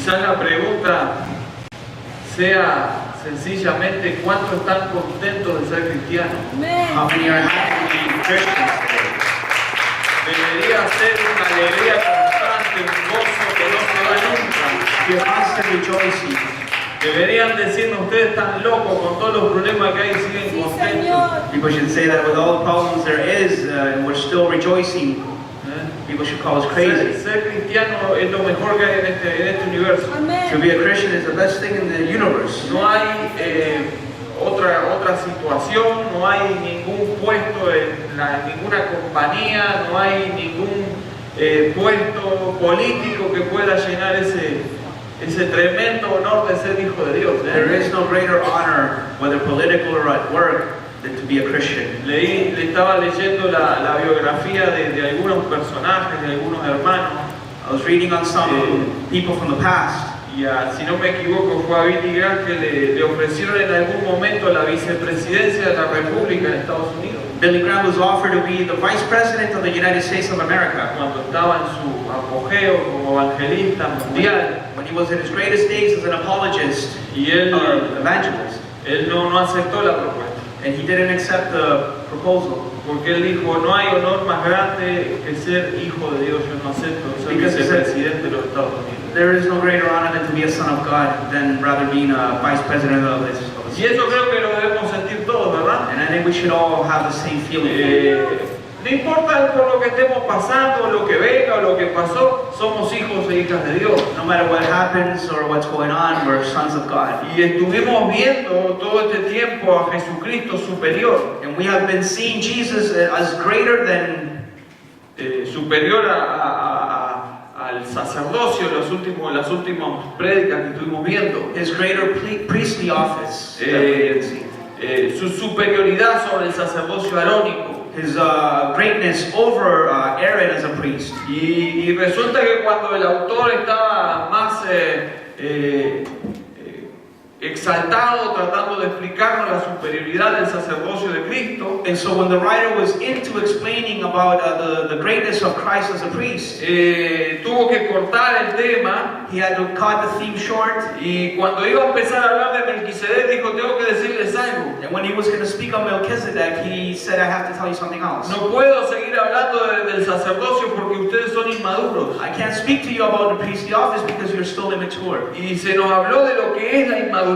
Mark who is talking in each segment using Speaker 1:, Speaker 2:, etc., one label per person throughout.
Speaker 1: Quizás la pregunta sea sencillamente ¿cuántos están contentos de ser cristianos?
Speaker 2: How many are happy to be Christians today?
Speaker 1: Debería ser una alegría constante, un gozo que no se va nunca.
Speaker 2: Be a constant rejoicing.
Speaker 1: Deberían decirnos ustedes están locos con todos los problemas que hay y siguen
Speaker 3: Sí,
Speaker 1: contentos.
Speaker 3: Señor.
Speaker 2: People should say that with all the problems there is, and we're still rejoicing. People should call us crazy.
Speaker 1: Ser cristiano es lo mejor que hay en este universo.
Speaker 2: To
Speaker 3: Amén.
Speaker 2: be a Christian is the best thing in the universe.
Speaker 1: No hay otra situación, no hay ningún puesto en ninguna compañía, no hay ningún puesto político que pueda llenar ese tremendo honor de ser hijo de Dios.
Speaker 2: There is no greater honor, whether political or at work, than to be a Christian.
Speaker 1: Le estaba leyendo la biografía de algunos personajes, de algunos hermanos,
Speaker 2: I was reading on some people from the past.
Speaker 1: y si no me equivoco fue a Billy Graham que le ofrecieron en algún momento la vicepresidencia de la República en Estados Unidos,
Speaker 2: Billy Graham was offered to be the vice president of the United States of America
Speaker 1: cuando estaba en su apogeo como evangelista mundial,
Speaker 2: when he was in his greatest days as an apologist
Speaker 1: y él
Speaker 2: or evangelist.
Speaker 1: no aceptó la propuesta,
Speaker 2: And he didn't accept the proposal
Speaker 1: porque él dijo, no hay honor más grande que ser hijo de Dios, yo no acepto ser
Speaker 2: Because he said-
Speaker 1: vicepresidente de los Estados Unidos.
Speaker 2: there is no greater honor than to be a son of God than rather being a vice president of the
Speaker 1: Y eso creo que lo debemos sentir todos, ¿verdad?
Speaker 2: And I think we should all have the same feeling.
Speaker 1: No importa por lo que estemos pasando, lo que venga o lo que pasó, somos hijos e hijas de Dios.
Speaker 2: No matter what happens or what's going on, we're sons of God.
Speaker 1: Y estuvimos viendo todo este tiempo a Jesucristo superior,
Speaker 2: And we have been seeing Jesus as greater than
Speaker 1: superior al sacerdocio en las últimas prédicas que estuvimos viendo.
Speaker 2: his greater priestly office.
Speaker 1: Su superioridad sobre el sacerdocio arónico.
Speaker 2: His greatness over Aaron as a priest.
Speaker 1: Y resulta que cuando el autor estaba más exaltado tratando de explicarnos la superioridad del sacerdocio de Cristo,
Speaker 2: And so when the writer was into explaining about the greatness of Christ as a priest,
Speaker 1: tuvo que cortar el tema,
Speaker 2: he had to cut the theme short.
Speaker 1: y cuando iba a empezar a hablar de Melquisedec dijo, tengo que decirles algo.
Speaker 2: And when he was going to speak on Melchizedek, he said, I have to tell you something else.
Speaker 1: No puedo seguir hablando del sacerdocio porque ustedes son inmaduros.
Speaker 2: I can't speak to you about the priestly office because you're still immature.
Speaker 1: Y se nos habló de lo que es la inmadurez.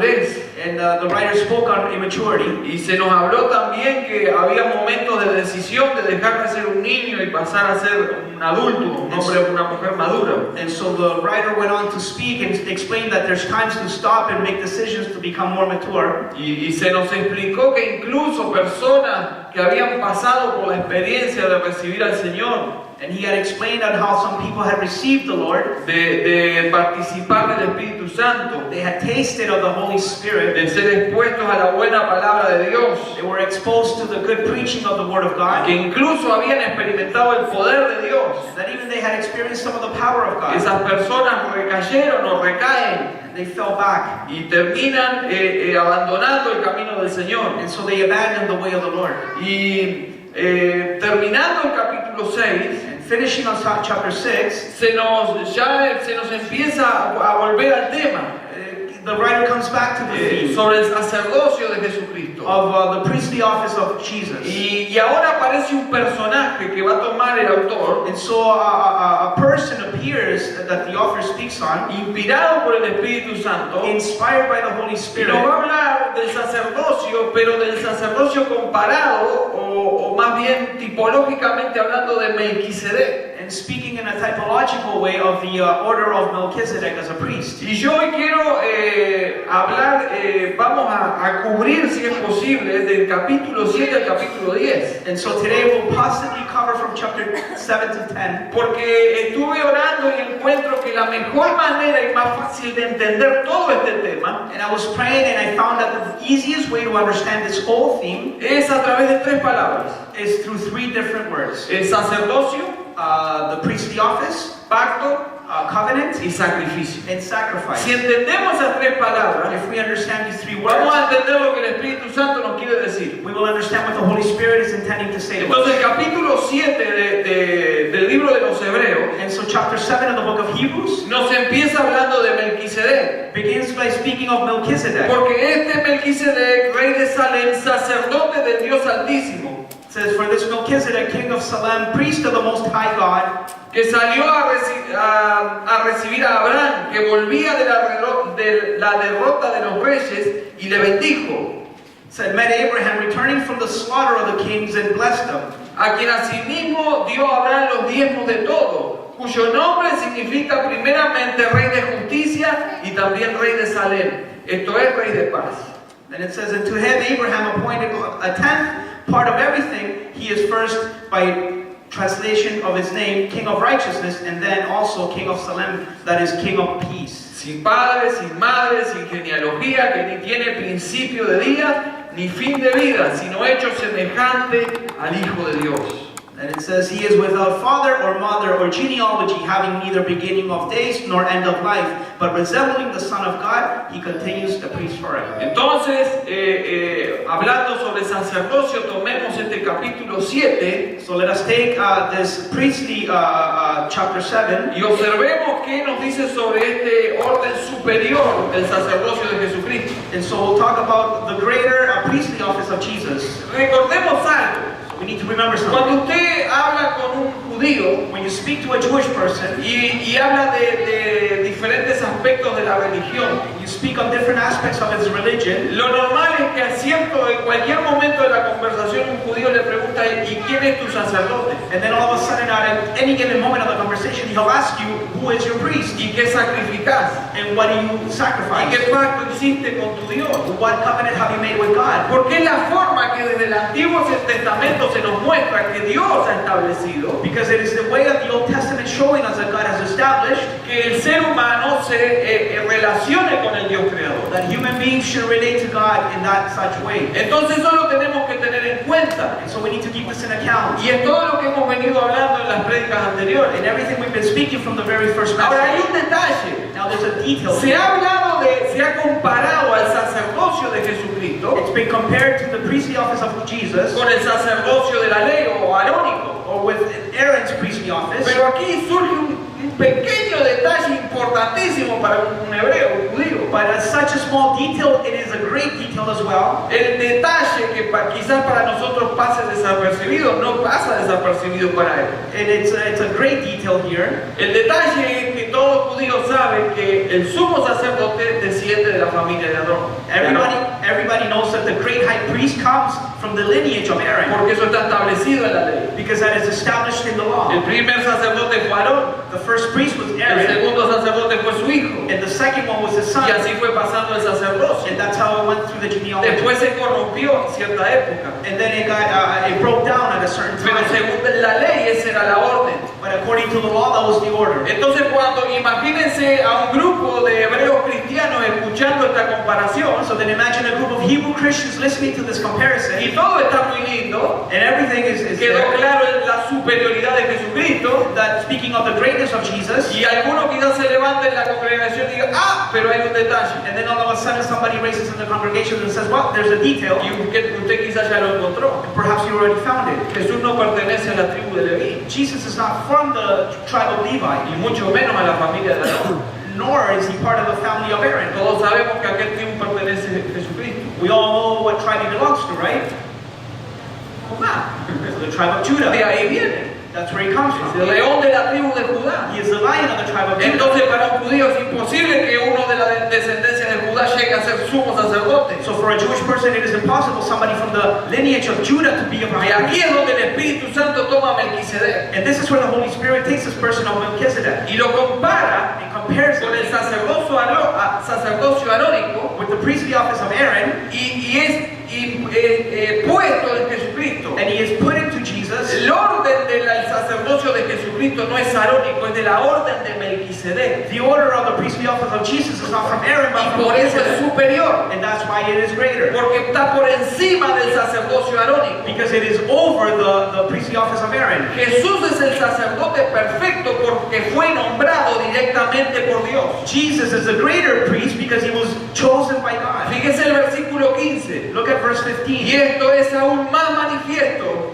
Speaker 2: And the writer spoke on immaturity.
Speaker 1: Y se nos habló también que había momentos de decisión de dejar de ser un niño y pasar a ser un adulto, un hombre o una mujer madura.
Speaker 2: And so the writer went on to speak and explain that there's times to stop and make decisions to become more mature.
Speaker 1: Y se nos explicó que incluso personas que habían pasado por la experiencia de recibir al Señor,
Speaker 2: And he had explained on how some people had received the Lord.
Speaker 1: de participar del Espíritu Santo,
Speaker 2: They had tasted of the Holy Spirit.
Speaker 1: de ser expuestos a la buena palabra de Dios,
Speaker 2: They were exposed to the good preaching of the Word of God.
Speaker 1: que incluso habían experimentado el poder de Dios.
Speaker 2: That even they had experienced some of the power of God.
Speaker 1: Esas personas recayeron o recaen
Speaker 2: And they fell back.
Speaker 1: y terminan abandonando el camino del Señor.
Speaker 2: And so they abandoned the way of the Lord.
Speaker 1: Y terminando el capítulo 6,
Speaker 2: And finishing on chapter 6,
Speaker 1: se nos empieza a volver al tema
Speaker 2: the writer comes back to the theme
Speaker 1: sobre el sacerdocio de Jesucristo.
Speaker 2: of the priestly office of Jesus.
Speaker 1: Y ahora aparece un personaje que va a tomar el autor,
Speaker 2: And so a person appears that the author speaks on,
Speaker 1: inspirado por el Espíritu Santo,
Speaker 2: inspired by the Holy
Speaker 1: y
Speaker 2: Spirit.
Speaker 1: nos va a hablar del sacerdocio, pero del sacerdocio comparado, o más bien tipológicamente hablando de Melquisedec.
Speaker 2: And speaking in a typological way of the order of Melchizedek as a priest.
Speaker 1: Y yo hoy quiero hablar, vamos a cubrir, si es posible, del capítulo 7 al capítulo 10.
Speaker 2: And so today we'll possibly cover from chapter 7 to 10.
Speaker 1: Porque estuve orando y encuentro que la mejor manera y más fácil de entender todo este tema
Speaker 2: And I was praying and I found that the easiest way to understand this whole theme
Speaker 1: es a través de tres palabras:
Speaker 2: is through three different words.
Speaker 1: el sacerdocio,
Speaker 2: The priestly office,
Speaker 1: pacto
Speaker 2: covenant
Speaker 1: y sacrificio.
Speaker 2: and sacrifice.
Speaker 1: Si entendemos esas tres palabras,
Speaker 2: If we understand these three
Speaker 1: vamos
Speaker 2: words,
Speaker 1: a entender lo que el Espíritu Santo nos quiere decir.
Speaker 2: we will understand what the Holy Spirit is intending to say to us.
Speaker 1: Entonces, el capítulo 7 del libro de los Hebreos
Speaker 2: And so chapter 7 of the book of Hebrews
Speaker 1: nos empieza hablando de Melquisedec.
Speaker 2: begins by speaking of Melchizedek.
Speaker 1: Porque este Melquisedec, rey de Salem, sacerdote del Dios Altísimo,
Speaker 2: It says, for this Melchizedek, king of Salem, priest of the Most High God,
Speaker 1: que salió a recibir a Abraham, que volvía de la derrota de los reyes, y le bendijo,
Speaker 2: said, met Abraham returning from the slaughter of the kings and blessed them.
Speaker 1: a quien asimismo dio a Abraham los diezmos de todo, cuyo nombre significa primeramente rey de justicia y también rey de Salem, esto es rey de paz.
Speaker 2: And it says, and to him Abraham appointed a tenth part of everything. He is first, by translation of his name, king of righteousness, and then also king of Salem, that is king of peace.
Speaker 1: Sin padre, sin madre, sin genealogía, que ni tiene principio de días, ni fin de vida, sino hecho semejante al Hijo de Dios.
Speaker 2: And it says, he is without father or mother or genealogy, having neither beginning of days nor end of life, but resembling the Son of God, he continues the priest forever.
Speaker 1: Entonces, hablando sobre sacerdocio, tomemos este capítulo 7
Speaker 2: So let us take this priestly chapter 7
Speaker 1: y observemos qué nos dice sobre este orden superior del sacerdocio de Jesucristo.
Speaker 2: and so we'll talk about the greater priestly office of Jesus.
Speaker 1: Recordemos algo.
Speaker 2: We need to remember something.
Speaker 1: Cuando usted habla con un judío
Speaker 2: When you speak to a Jewish person,
Speaker 1: y habla de diferentes aspectos de la religión,
Speaker 2: you speak on different aspects of his religion.
Speaker 1: lo normal es que en cualquier momento de la conversación un judío le pregunta, ¿y quién es tu sacerdote?
Speaker 2: And then all of a sudden, at any given moment of the conversation, he'll ask you, who is your priest?
Speaker 1: ¿Y qué sacrificás?
Speaker 2: And what do you
Speaker 1: ¿Y
Speaker 2: sacrifice?
Speaker 1: qué pacto hiciste con tu Dios?
Speaker 2: What covenant have you made with God?
Speaker 1: Porque es la forma que desde el Antiguo Testamento se nos muestra que Dios ha establecido
Speaker 2: Because it is the way of the Old Testament showing us that God has established
Speaker 1: que el ser humano se relacione con el Dios creador.
Speaker 2: that human beings should relate to God in that such way.
Speaker 1: Entonces eso lo tenemos que tener en cuenta.
Speaker 2: And so we need to keep this in account.
Speaker 1: Y es todo lo que hemos venido hablando en las prédicas anteriores.
Speaker 2: And everything we've been speaking from the very first
Speaker 1: Ahora hay
Speaker 2: message.
Speaker 1: un detalle.
Speaker 2: Now there's a detail.
Speaker 1: Se ha comparado al sacerdocio de Jesucristo
Speaker 2: It's been compared to the priestly office of Jesus
Speaker 1: con el sacerdocio de la ley o arónico.
Speaker 2: or with Aaron's priestly office.
Speaker 1: Pero aquí surge un pequeño detalle importantísimo para un hebreo, un judío.
Speaker 2: But as such a small detail, it is a great detail as well.
Speaker 1: El detalle que quizás para nosotros pase desapercibido, no pasa desapercibido para él.
Speaker 2: And it's a great detail here.
Speaker 1: El detalle es que todo judío sabe que el sumo sacerdote desciende de la familia de Aarón.
Speaker 2: Everybody knows that the great high priest comes from the lineage of Aaron.
Speaker 1: Porque eso está establecido en la ley.
Speaker 2: Because that is established in the law.
Speaker 1: El primer sacerdote fue Aarón,
Speaker 2: The first priest was
Speaker 1: el
Speaker 2: Aaron,
Speaker 1: segundo sacerdote fue su hijo,
Speaker 2: and the second one was his son.
Speaker 1: y así fue pasando el sacerdocio.
Speaker 2: And that's how it went through the genealogy.
Speaker 1: Después se corrompió en cierta época,
Speaker 2: And then it broke down at a certain
Speaker 1: pero
Speaker 2: time.
Speaker 1: según la ley esa era la orden.
Speaker 2: But according to the law, that was the order.
Speaker 1: Entonces cuando imagínense a un grupo de hebreos cristianos escuchando esta comparación,
Speaker 2: So then imagine a group of Hebrew Christians listening to this
Speaker 1: y
Speaker 2: comparison,
Speaker 1: todo está muy lindo,
Speaker 2: and everything is
Speaker 1: quedó
Speaker 2: there.
Speaker 1: claro la superioridad de Jesucristo,
Speaker 2: That speaking of the greatness of Jesus,
Speaker 1: y alguno quizás se levante en la congregación y diga, ah, pero hay un detalle,
Speaker 2: and then all of a sudden somebody raises in the congregation and says, well, there's a detail.
Speaker 1: y usted quizás ya lo encontró.
Speaker 2: Perhaps you already found it.
Speaker 1: Jesús no pertenece a la tribu de Leví,
Speaker 2: Jesus is not from the tribe of Levi,
Speaker 1: y mucho menos a la familia de Aarón.
Speaker 2: nor is he part of the family of Aaron.
Speaker 1: Todos sabemos que a qué tribu pertenece Jesucristo.
Speaker 2: We all know what tribe he belongs to, right?
Speaker 1: Judá.
Speaker 2: The tribe of Judah.
Speaker 1: De ahí viene.
Speaker 2: That's where he comes
Speaker 1: El
Speaker 2: from.
Speaker 1: león de la tribu de Judá.
Speaker 2: He is the lion of the tribe of Judah.
Speaker 1: Entonces para un judío es imposible que uno de la descendencia de Judá llegue a ser sumo sacerdote.
Speaker 2: So for a Jewish person, it is impossible somebody from the lineage of Judah to be a
Speaker 1: Y
Speaker 2: high
Speaker 1: aquí
Speaker 2: priest.
Speaker 1: es donde el Espíritu Santo toma a Melquisedec
Speaker 2: And this is where the Holy Spirit takes this person of Melchizedek
Speaker 1: y lo compara
Speaker 2: and compares
Speaker 1: con el
Speaker 2: it
Speaker 1: sacerdocio arónico
Speaker 2: with the priestly office of Aaron,
Speaker 1: y es puesto en Jesucristo.
Speaker 2: and he is put into Jesus.
Speaker 1: El orden del sacerdocio sacerdocio de Jesucristo no es arónico, es de la orden de Melquisedec.
Speaker 2: The order of the priestly office of Jesus is not from Aaron, but
Speaker 1: Y
Speaker 2: from
Speaker 1: por eso es
Speaker 2: Melchizedek.
Speaker 1: superior,
Speaker 2: And that's why it is greater.
Speaker 1: porque está por encima del sacerdocio arónico.
Speaker 2: Because it is over the priestly office of Aaron.
Speaker 1: Jesús es el sacerdote perfecto porque fue nombrado directamente por Dios.
Speaker 2: Jesus is the greater priest because he was chosen by God.
Speaker 1: Fíjese el versículo 15.
Speaker 2: Look at verse
Speaker 1: Y
Speaker 2: 15.
Speaker 1: esto es aún más manifiesto.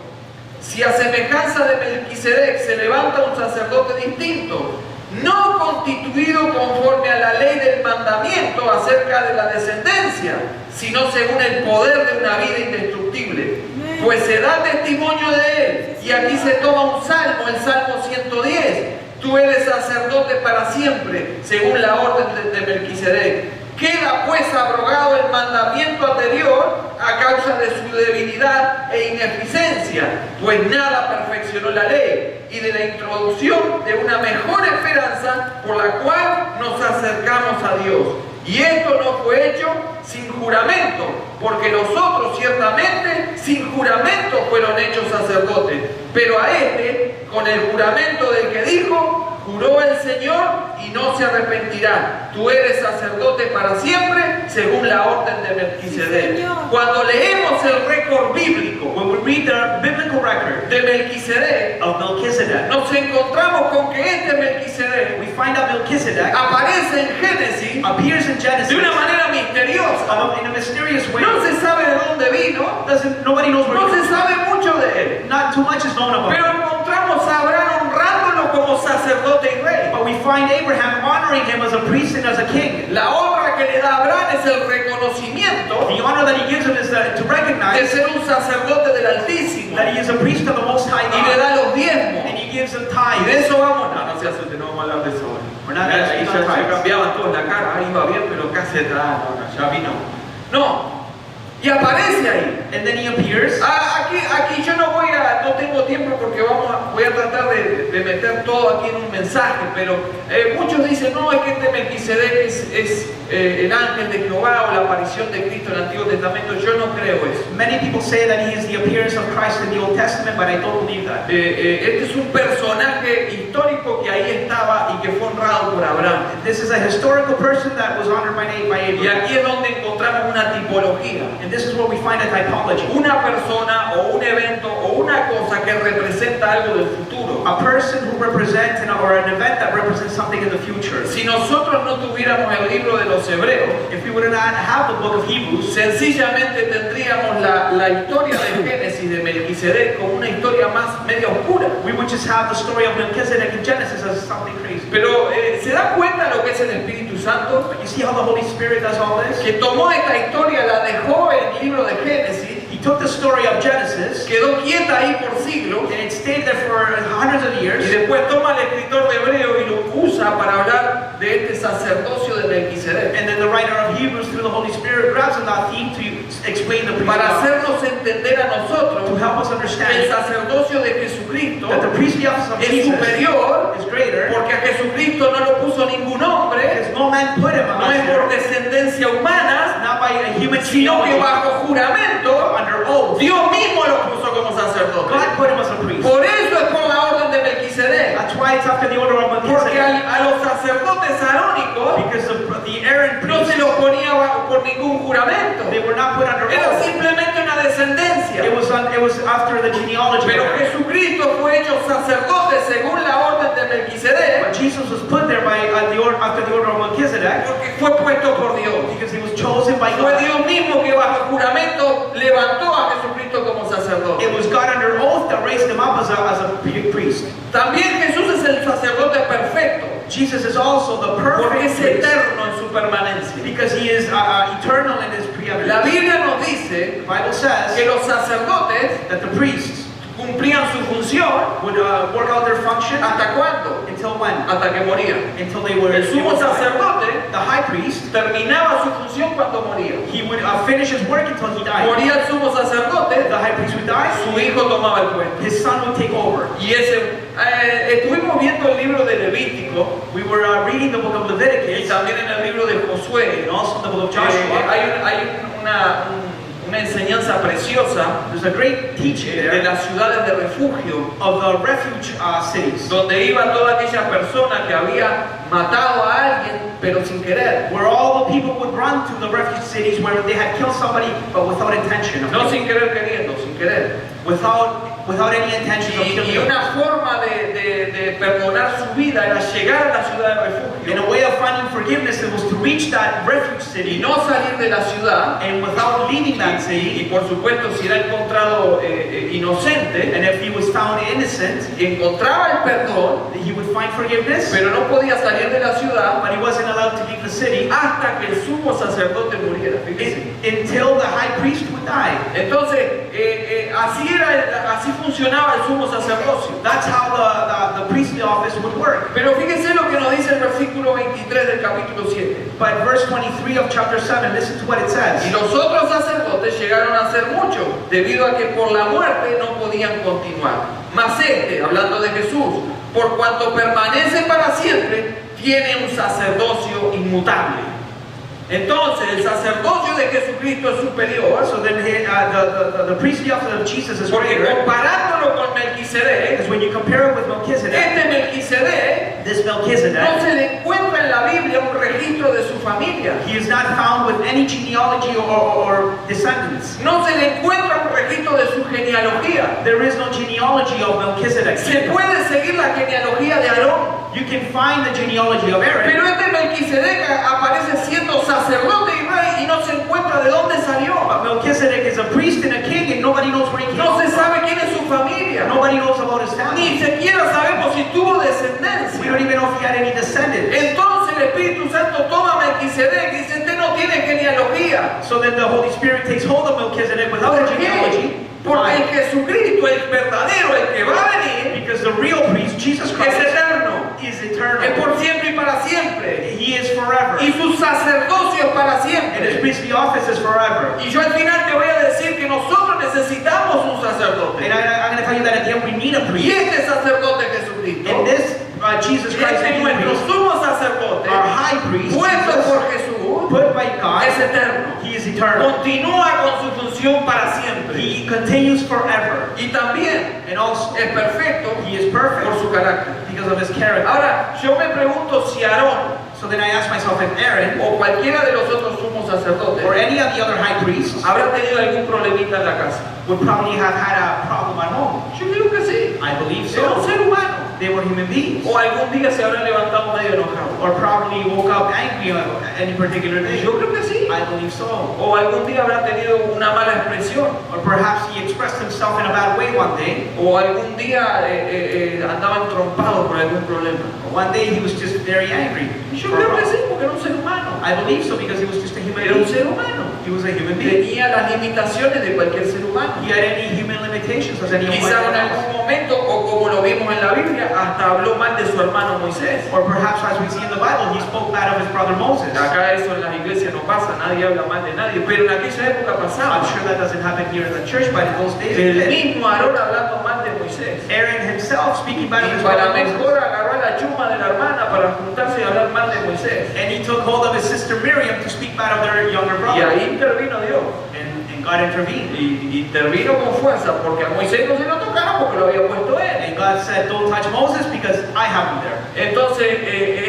Speaker 1: Si a semejanza de Melquisedec se levanta un sacerdote distinto, no constituido conforme a la ley del mandamiento acerca de la descendencia, sino según el poder de una vida indestructible, pues se da testimonio de él. Y aquí se toma un salmo, el Salmo 110. Tú eres sacerdote para siempre, según la orden de Melquisedec. Queda pues abrogado el mandamiento anterior a causa de su debilidad e ineficiencia, pues nada perfeccionó la ley, y de la introducción de una mejor esperanza por la cual nos acercamos a Dios. Y esto no fue hecho sin juramento, porque los otros ciertamente sin juramento fueron hechos sacerdotes, pero a este, con el juramento del que dijo, juró el Señor y no se arrepentirá. Tú eres sacerdote para siempre, según la orden de Melquisedec.
Speaker 3: Sí,
Speaker 1: Cuando leemos el récord bíblico
Speaker 2: When we read the biblical record
Speaker 1: de Melquisedec,
Speaker 2: of Melchizedek,
Speaker 1: nos encontramos con que este Melquisedec
Speaker 2: we find out Melchizedek
Speaker 1: aparece en Génesis
Speaker 2: appears in Genesis
Speaker 1: de una manera misteriosa.
Speaker 2: in a mysterious way.
Speaker 1: No se sabe de dónde vino,
Speaker 2: Nobody knows where
Speaker 1: no
Speaker 2: he
Speaker 1: se
Speaker 2: comes from.
Speaker 1: sabe mucho de él,
Speaker 2: Not too much is known about
Speaker 1: pero
Speaker 2: him.
Speaker 1: encontramos a Abraham honrándolo como sacerdote y rey.
Speaker 2: But we find Abraham honoring him as a priest and as a king.
Speaker 1: La honra que le da a Abraham es el reconocimiento
Speaker 2: The honor that he gives him is to
Speaker 1: de
Speaker 2: recognize
Speaker 1: ser un sacerdote del Altísimo
Speaker 2: that he is a priest of the Most High
Speaker 1: y le
Speaker 2: God.
Speaker 1: da los diezmos.
Speaker 2: And he gives him
Speaker 1: Y de
Speaker 2: tithes.
Speaker 1: eso vamos, no se asuste, no vamos a hablar de eso hoy.
Speaker 2: We're not
Speaker 1: Ya,
Speaker 2: gonna
Speaker 1: ahí
Speaker 2: speak
Speaker 1: ya
Speaker 2: on
Speaker 1: se
Speaker 2: tithes.
Speaker 1: cambiaban todos la cara, ahí iba bien, pero casi atrás, no, ya vino. No, y aparece ahí.
Speaker 2: And then he appears.
Speaker 1: Aquí yo no tengo tiempo porque voy a tratar de meter todo aquí en un mensaje, pero muchos dicen, no, es que este Melquisedec es el ángel de Jehová o la aparición de Cristo en el Antiguo Testamento. Yo no creo eso.
Speaker 2: Many people say that he is the appearance of Christ in the Old Testament, but I don't believe that.
Speaker 1: Este es un personaje histórico que ahí estaba y que fue honrado por Abraham.
Speaker 2: This is a historical person that was honored by
Speaker 1: Y
Speaker 2: Abraham.
Speaker 1: aquí es donde encontramos una tipología.
Speaker 2: And this is where we find a typology.
Speaker 1: Una persona o un evento o una cosa que representa algo del futuro.
Speaker 2: A person who represents or an event that represents something in the future.
Speaker 1: Si nosotros no tuviéramos el libro de los Hebreos,
Speaker 2: If we would not have the book of Hebrews,
Speaker 1: sencillamente tendríamos la historia de Génesis de Melquisedec como una historia más media oscura.
Speaker 2: we would just have the story of Melchizedek in Genesis as something crazy.
Speaker 1: Pero ¿se da cuenta lo que es el Espíritu Santo?
Speaker 2: But you see how the Holy Spirit does all this?
Speaker 1: Que tomó esta historia, la dejó en el libro de Génesis,
Speaker 2: He took the story of Genesis
Speaker 1: quedó quieta ahí por siglos,
Speaker 2: and it stayed there for hundreds of
Speaker 1: y
Speaker 2: years.
Speaker 1: después toma al escritor de Hebreo y lo usa para hablar de este sacerdocio de Melquisedec,
Speaker 2: And then the writer of Hebrews, through the Holy Spirit, grabs on that theme to explain the priestly
Speaker 1: para
Speaker 2: office,
Speaker 1: hacernos entender a
Speaker 2: to
Speaker 1: nosotros
Speaker 2: help us
Speaker 1: que el
Speaker 2: understand
Speaker 1: sacerdocio de Jesucristo
Speaker 2: that the priestly office of
Speaker 1: es
Speaker 2: Jesus
Speaker 1: superior,
Speaker 2: is greater
Speaker 1: porque a Jesucristo no lo puso ningún hombre,
Speaker 2: because no man put him
Speaker 1: no es
Speaker 2: amongst
Speaker 1: por
Speaker 2: them,
Speaker 1: descendencia humana,
Speaker 2: not by a human
Speaker 1: sino que
Speaker 2: genealogy,
Speaker 1: bajo juramento
Speaker 2: under oath.
Speaker 1: Dios mismo lo puso como sacerdote.
Speaker 2: God put him as a priest.
Speaker 1: Por eso es por la orden de Melquisedec,
Speaker 2: That's why it's after the order of
Speaker 1: porque
Speaker 2: Melchizedek.
Speaker 1: a los sacerdotes arónicos
Speaker 2: Because the Aaron
Speaker 1: no se
Speaker 2: priests,
Speaker 1: los ponía por ningún juramento,
Speaker 2: they were not put under
Speaker 1: era
Speaker 2: oath.
Speaker 1: simplemente una descendencia.
Speaker 2: It was after the genealogy.
Speaker 1: Pero Jesucristo fue hecho sacerdote según la orden de Melquisedec,
Speaker 2: But Jesus was put there after the order of Melchizedek
Speaker 1: porque fue puesto por Dios.
Speaker 2: because he was chosen by
Speaker 1: Fue
Speaker 2: God.
Speaker 1: Dios mismo que bajo juramento levantó a Jesucristo como sacerdote.
Speaker 2: It was God under oath that raised him up as a priest.
Speaker 1: También Jesús es el sacerdote perfecto,
Speaker 2: Jesus is also the
Speaker 1: porque
Speaker 2: perfect
Speaker 1: es
Speaker 2: priest
Speaker 1: eterno en su permanencia.
Speaker 2: because he is eternal in his
Speaker 1: La
Speaker 2: preeminence.
Speaker 1: Biblia nos dice
Speaker 2: The Bible says
Speaker 1: que los sacerdotes
Speaker 2: that the priests
Speaker 1: cumplían su función
Speaker 2: would work out their function
Speaker 1: ¿hasta cuándo?
Speaker 2: until when?
Speaker 1: Hasta que morían.
Speaker 2: Until they were
Speaker 1: El sumo sacerdote
Speaker 2: the high priest.
Speaker 1: terminaba su función cuando moría.
Speaker 2: He would finish his work until he died.
Speaker 1: Moría el sumo sacerdote,
Speaker 2: The high priest would die.
Speaker 1: su hijo tomaba el puesto.
Speaker 2: His son would take over.
Speaker 1: Y estuvimos viendo el libro de Levítico
Speaker 2: We were reading the book of
Speaker 1: y
Speaker 2: Leviticus
Speaker 1: también en el libro de Josué.
Speaker 2: and also the book of
Speaker 1: Hay
Speaker 2: Joshua.
Speaker 1: un una enseñanza preciosa
Speaker 2: There's a great teaching
Speaker 1: de
Speaker 2: there
Speaker 1: las ciudades de refugio,
Speaker 2: of the refuge cities,
Speaker 1: donde iba toda aquella persona que había matado a alguien, pero sin querer.
Speaker 2: where all the people would run to the refuge cities where they had killed somebody, but without intention of
Speaker 1: No
Speaker 2: killing.
Speaker 1: sin querer queriendo, sin querer.
Speaker 2: Without any intention of
Speaker 1: Y
Speaker 2: killing.
Speaker 1: una forma de perdonar su vida era llegar a la ciudad de refugio
Speaker 2: And a way of finding forgiveness, it was to reach that refuge
Speaker 1: y
Speaker 2: city,
Speaker 1: no salir de la ciudad.
Speaker 2: and without leaving that
Speaker 1: Y
Speaker 2: city,
Speaker 1: por supuesto, si era encontrado inocente,
Speaker 2: and if he was found innocent,
Speaker 1: encontraba el perdón,
Speaker 2: he would find forgiveness,
Speaker 1: pero no podía salir de la ciudad
Speaker 2: but he wasn't allowed to leave the city
Speaker 1: hasta que el sumo sacerdote muriera. Fíjense.
Speaker 2: until the high priest would die.
Speaker 1: Entonces, así funcionaba el sumo sacerdocio.
Speaker 2: That's how the priestly office would work.
Speaker 1: Pero fíjense lo que nos dice el versículo 23 del capítulo 7.
Speaker 2: But verse 23 of chapter 7, listen to what it
Speaker 1: Y
Speaker 2: says.
Speaker 1: los otros sacerdotes llegaron a ser muchos, debido a que por la muerte no podían continuar. Mas hablando de Jesús, por cuanto permanece para siempre, tiene un sacerdocio inmutable. Entonces, el sacerdocio de Jesucristo es superior,
Speaker 2: So then the priestly office of Jesus is
Speaker 1: porque
Speaker 2: greater,
Speaker 1: comparándolo con Melquisedec,
Speaker 2: because when you compare it with Melchizedek,
Speaker 1: Melquisedec
Speaker 2: this
Speaker 1: no
Speaker 2: Melchizedek,
Speaker 1: se le encuentra en la Biblia un registro de su familia.
Speaker 2: he is not found with any genealogy or descendants.
Speaker 1: No se le encuentra un registro de su genealogía.
Speaker 2: There is no genealogy of Melchizedek.
Speaker 1: Se puede seguir la genealogía de Aarón,
Speaker 2: You can find the genealogy of Aaron,
Speaker 1: pero Melquisedec aparece siendo sacerdote y rey y no se encuentra de dónde salió.
Speaker 2: but Melchizedek is a priest and a king, and nobody knows where he came
Speaker 1: No se
Speaker 2: from.
Speaker 1: sabe quién es su familia.
Speaker 2: Nobody knows about his
Speaker 1: Ni
Speaker 2: family.
Speaker 1: siquiera sabemos si tuvo
Speaker 2: We don't
Speaker 1: descendencia.
Speaker 2: even know if he had any descendants.
Speaker 1: Entonces el Espíritu Santo toma a Melquisedec y dice, este no tiene genealogía.
Speaker 2: So then the Holy Spirit takes hold of Melchizedek without a
Speaker 1: ¿Por qué?
Speaker 2: genealogy.
Speaker 1: Porque el
Speaker 2: Why?
Speaker 1: Jesucristo, el verdadero, el que va a venir,
Speaker 2: Because the real priest, Jesus
Speaker 1: es
Speaker 2: Christ,
Speaker 1: eterno,
Speaker 2: is
Speaker 1: es
Speaker 2: eternal.
Speaker 1: por siempre y para siempre.
Speaker 2: He is forever.
Speaker 1: Y su sacerdocio es para
Speaker 2: And his
Speaker 1: siempre.
Speaker 2: priestly office is forever.
Speaker 1: Y yo al final te voy a decir que nosotros necesitamos un sacerdote.
Speaker 2: And I'm going to tell you that at the end we need a
Speaker 1: Y
Speaker 2: priest.
Speaker 1: este sacerdote es Jesucristo.
Speaker 2: And this Jesus Christ,
Speaker 1: Este es nuestro
Speaker 2: priest,
Speaker 1: sumo sacerdote,
Speaker 2: our high priest,
Speaker 1: puesto
Speaker 2: Jesus,
Speaker 1: por Jesús,
Speaker 2: put by God,
Speaker 1: es eterno.
Speaker 2: he is eternal.
Speaker 1: Continúa con su función para siempre.
Speaker 2: He continues forever.
Speaker 1: Y también
Speaker 2: And also,
Speaker 1: es perfecto
Speaker 2: he is
Speaker 1: por
Speaker 2: perfect
Speaker 1: su carácter.
Speaker 2: because of his character.
Speaker 1: Ahora, yo me pregunto si Aarón
Speaker 2: So then I ask myself if Aaron
Speaker 1: o cualquiera de los otros sumos sacerdotes
Speaker 2: or any of the other high priests
Speaker 1: habrá tenido algún problemita en la casa.
Speaker 2: would probably have had a problem at home.
Speaker 1: Yo creo que sí.
Speaker 2: I believe
Speaker 1: Era un
Speaker 2: so.
Speaker 1: ser humano.
Speaker 2: They were human beings.
Speaker 1: O algún día se habrá levantado medio enojado.
Speaker 2: Or probably woke up angry on any particular day.
Speaker 1: Yo creo que sí.
Speaker 2: I believe so.
Speaker 1: O algún día habrá tenido una mala expresión.
Speaker 2: Or perhaps he expressed himself in a bad way one day.
Speaker 1: O algún día andaba entrompado por algún problema.
Speaker 2: Or one day he was just very angry.
Speaker 1: Yo creo que sí, porque era un ser humano.
Speaker 2: I believe so because he was just a human
Speaker 1: Era un
Speaker 2: being.
Speaker 1: ser humano.
Speaker 2: He was a human being.
Speaker 1: Tenía las limitaciones de cualquier ser humano.
Speaker 2: He had any human limitations as anyone
Speaker 1: Quizá en
Speaker 2: else.
Speaker 1: algún momento, o como lo vimos en la Biblia, hasta habló mal de su hermano Moisés.
Speaker 2: Or perhaps as we see in the Bible, he spoke bad of his brother Moses.
Speaker 1: Acá eso en las iglesias no pasa, nadie habla mal de nadie, pero en aquella época pasaba.
Speaker 2: I'm sure that doesn't happen here in the church, but in those days it
Speaker 1: El
Speaker 2: did.
Speaker 1: mismo Aarón hablando mal de Moisés.
Speaker 2: Aaron himself speaking bad of
Speaker 1: Y
Speaker 2: his
Speaker 1: para
Speaker 2: brother Moses.
Speaker 1: mejor agarró a la chuma de la hermana para juntarse y hablar mal de Moisés.
Speaker 2: And he took hold of his sister Miriam to speak bad of their younger
Speaker 1: Y
Speaker 2: brother.
Speaker 1: ahí intervino Dios.
Speaker 2: And God intervened.
Speaker 1: Y intervino con fuerza, porque a Moisés no se lo tocaba porque lo había puesto él.
Speaker 2: And God said, don't touch Moses because I have him there.
Speaker 1: Entonces,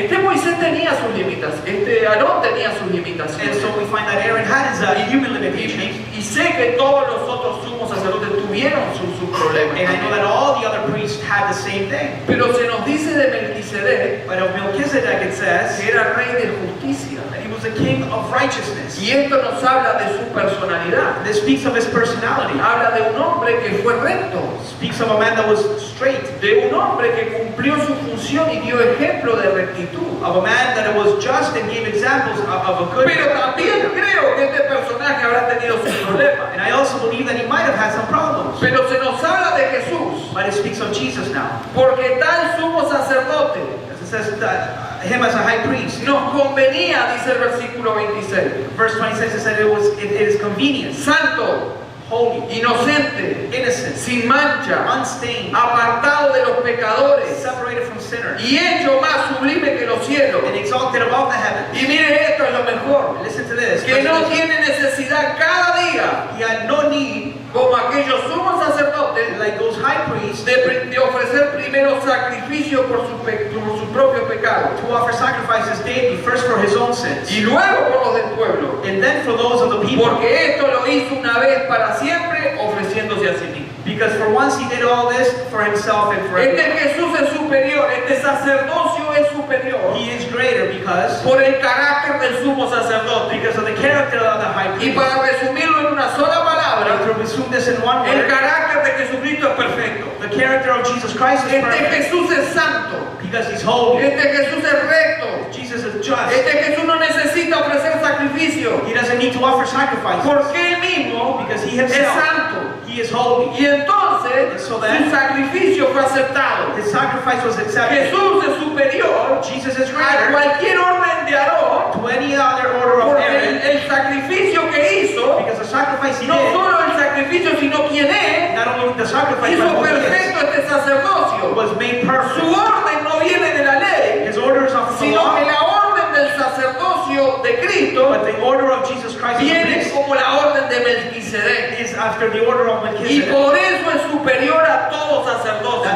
Speaker 1: este Moisés tenía sus limitaciones, este Aarón tenía sus
Speaker 2: And
Speaker 1: limitaciones.
Speaker 2: so we find that Aaron had his human limitations.
Speaker 1: Y sé que todos los otros sumos sacerdotes tuvieron sus problemas.
Speaker 2: And I know that all the other priests had the same thing.
Speaker 1: Pero se nos dice de Melquisedec
Speaker 2: But of Melchizedek it says
Speaker 1: que era rey de justicia.
Speaker 2: that he was a king of righteousness.
Speaker 1: Y esto nos habla de su personalidad.
Speaker 2: This speaks of his personality.
Speaker 1: Habla de un hombre que fue recto,
Speaker 2: Speaks of a man that was straight.
Speaker 1: de un hombre que cumplió su función y dio ejemplo de rectitud.
Speaker 2: Of a man that was just and gave examples of a good.
Speaker 1: Pero también creo que este personaje habrá tenido sus problemas.
Speaker 2: And I also believe that he might have had some problems.
Speaker 1: Pero se nos habla de Jesús,
Speaker 2: But it speaks of Jesus now.
Speaker 1: porque tal sumo sacerdote
Speaker 2: As it says that him as a high priest.
Speaker 1: nos convenía, dice el versículo 26.
Speaker 2: Verse 26 it said it is convenient,
Speaker 1: Santo,
Speaker 2: holy,
Speaker 1: inocente,
Speaker 2: innocent,
Speaker 1: sin mancha,
Speaker 2: unstained,
Speaker 1: apartado de los pecadores
Speaker 2: separated from sinners,
Speaker 1: y hecho más sublime que los cielos.
Speaker 2: and exalted above the heavens.
Speaker 1: Y mire, esto es lo mejor,
Speaker 2: Listen to this.
Speaker 1: que no tiene necesidad cada día había,
Speaker 2: He had no need,
Speaker 1: como aquellos sumos sacerdotes,
Speaker 2: like those high priests,
Speaker 1: de ofrecer primero sacrificio por su propio pecado
Speaker 2: to offer sacrifices daily, first for his own sins,
Speaker 1: y luego por los del pueblo,
Speaker 2: and then for those of the people.
Speaker 1: porque esto lo hizo una vez para siempre, ofreciéndose a sí mismo.
Speaker 2: Because for once he did all this for himself and for everyone.
Speaker 1: Este Jesús es superior, este sacerdocio es superior
Speaker 2: He is greater because
Speaker 1: por el carácter del sumo sacerdote.
Speaker 2: of the character of the high
Speaker 1: Y
Speaker 2: priest.
Speaker 1: para resumirlo en una sola
Speaker 2: And
Speaker 1: palabra,
Speaker 2: to resume this in one
Speaker 1: el
Speaker 2: word,
Speaker 1: carácter de Jesucristo es perfecto.
Speaker 2: the character of Jesus Christ is
Speaker 1: Este
Speaker 2: perfect
Speaker 1: Jesús es santo.
Speaker 2: because he's holy.
Speaker 1: Este Jesús es recto.
Speaker 2: Jesus is just.
Speaker 1: Este Jesús no necesita ofrecer sacrificio
Speaker 2: He doesn't need to offer sacrifices
Speaker 1: porque Él mismo
Speaker 2: because he
Speaker 1: es
Speaker 2: himself,
Speaker 1: santo.
Speaker 2: he is holy.
Speaker 1: Y entonces
Speaker 2: So then-
Speaker 1: su sacrificio fue aceptado.
Speaker 2: His sacrifice was accepted.
Speaker 1: Jesús es superior
Speaker 2: Jesus is
Speaker 1: a
Speaker 2: greater
Speaker 1: cualquier orden de Aarón
Speaker 2: to any other order of
Speaker 1: porque
Speaker 2: Aaron
Speaker 1: el sacrificio que hizo,
Speaker 2: because the sacrifice he
Speaker 1: no
Speaker 2: did,
Speaker 1: solo el sacrificio sino quien es,
Speaker 2: not only the sacrifice but
Speaker 1: hizo
Speaker 2: who he is,
Speaker 1: perfecto este sacerdocio.
Speaker 2: was made
Speaker 1: Su
Speaker 2: perfect.
Speaker 1: orden no viene de la ley,
Speaker 2: His orders of the
Speaker 1: sino que
Speaker 2: law,
Speaker 1: la orden del sacerdocio de Cristo
Speaker 2: but the order of Jesus Christ as a
Speaker 1: viene
Speaker 2: priest
Speaker 1: como la orden de Melquisedec.
Speaker 2: is after the order of
Speaker 1: Y
Speaker 2: Melchizedek.
Speaker 1: por eso es superior a todo
Speaker 2: That's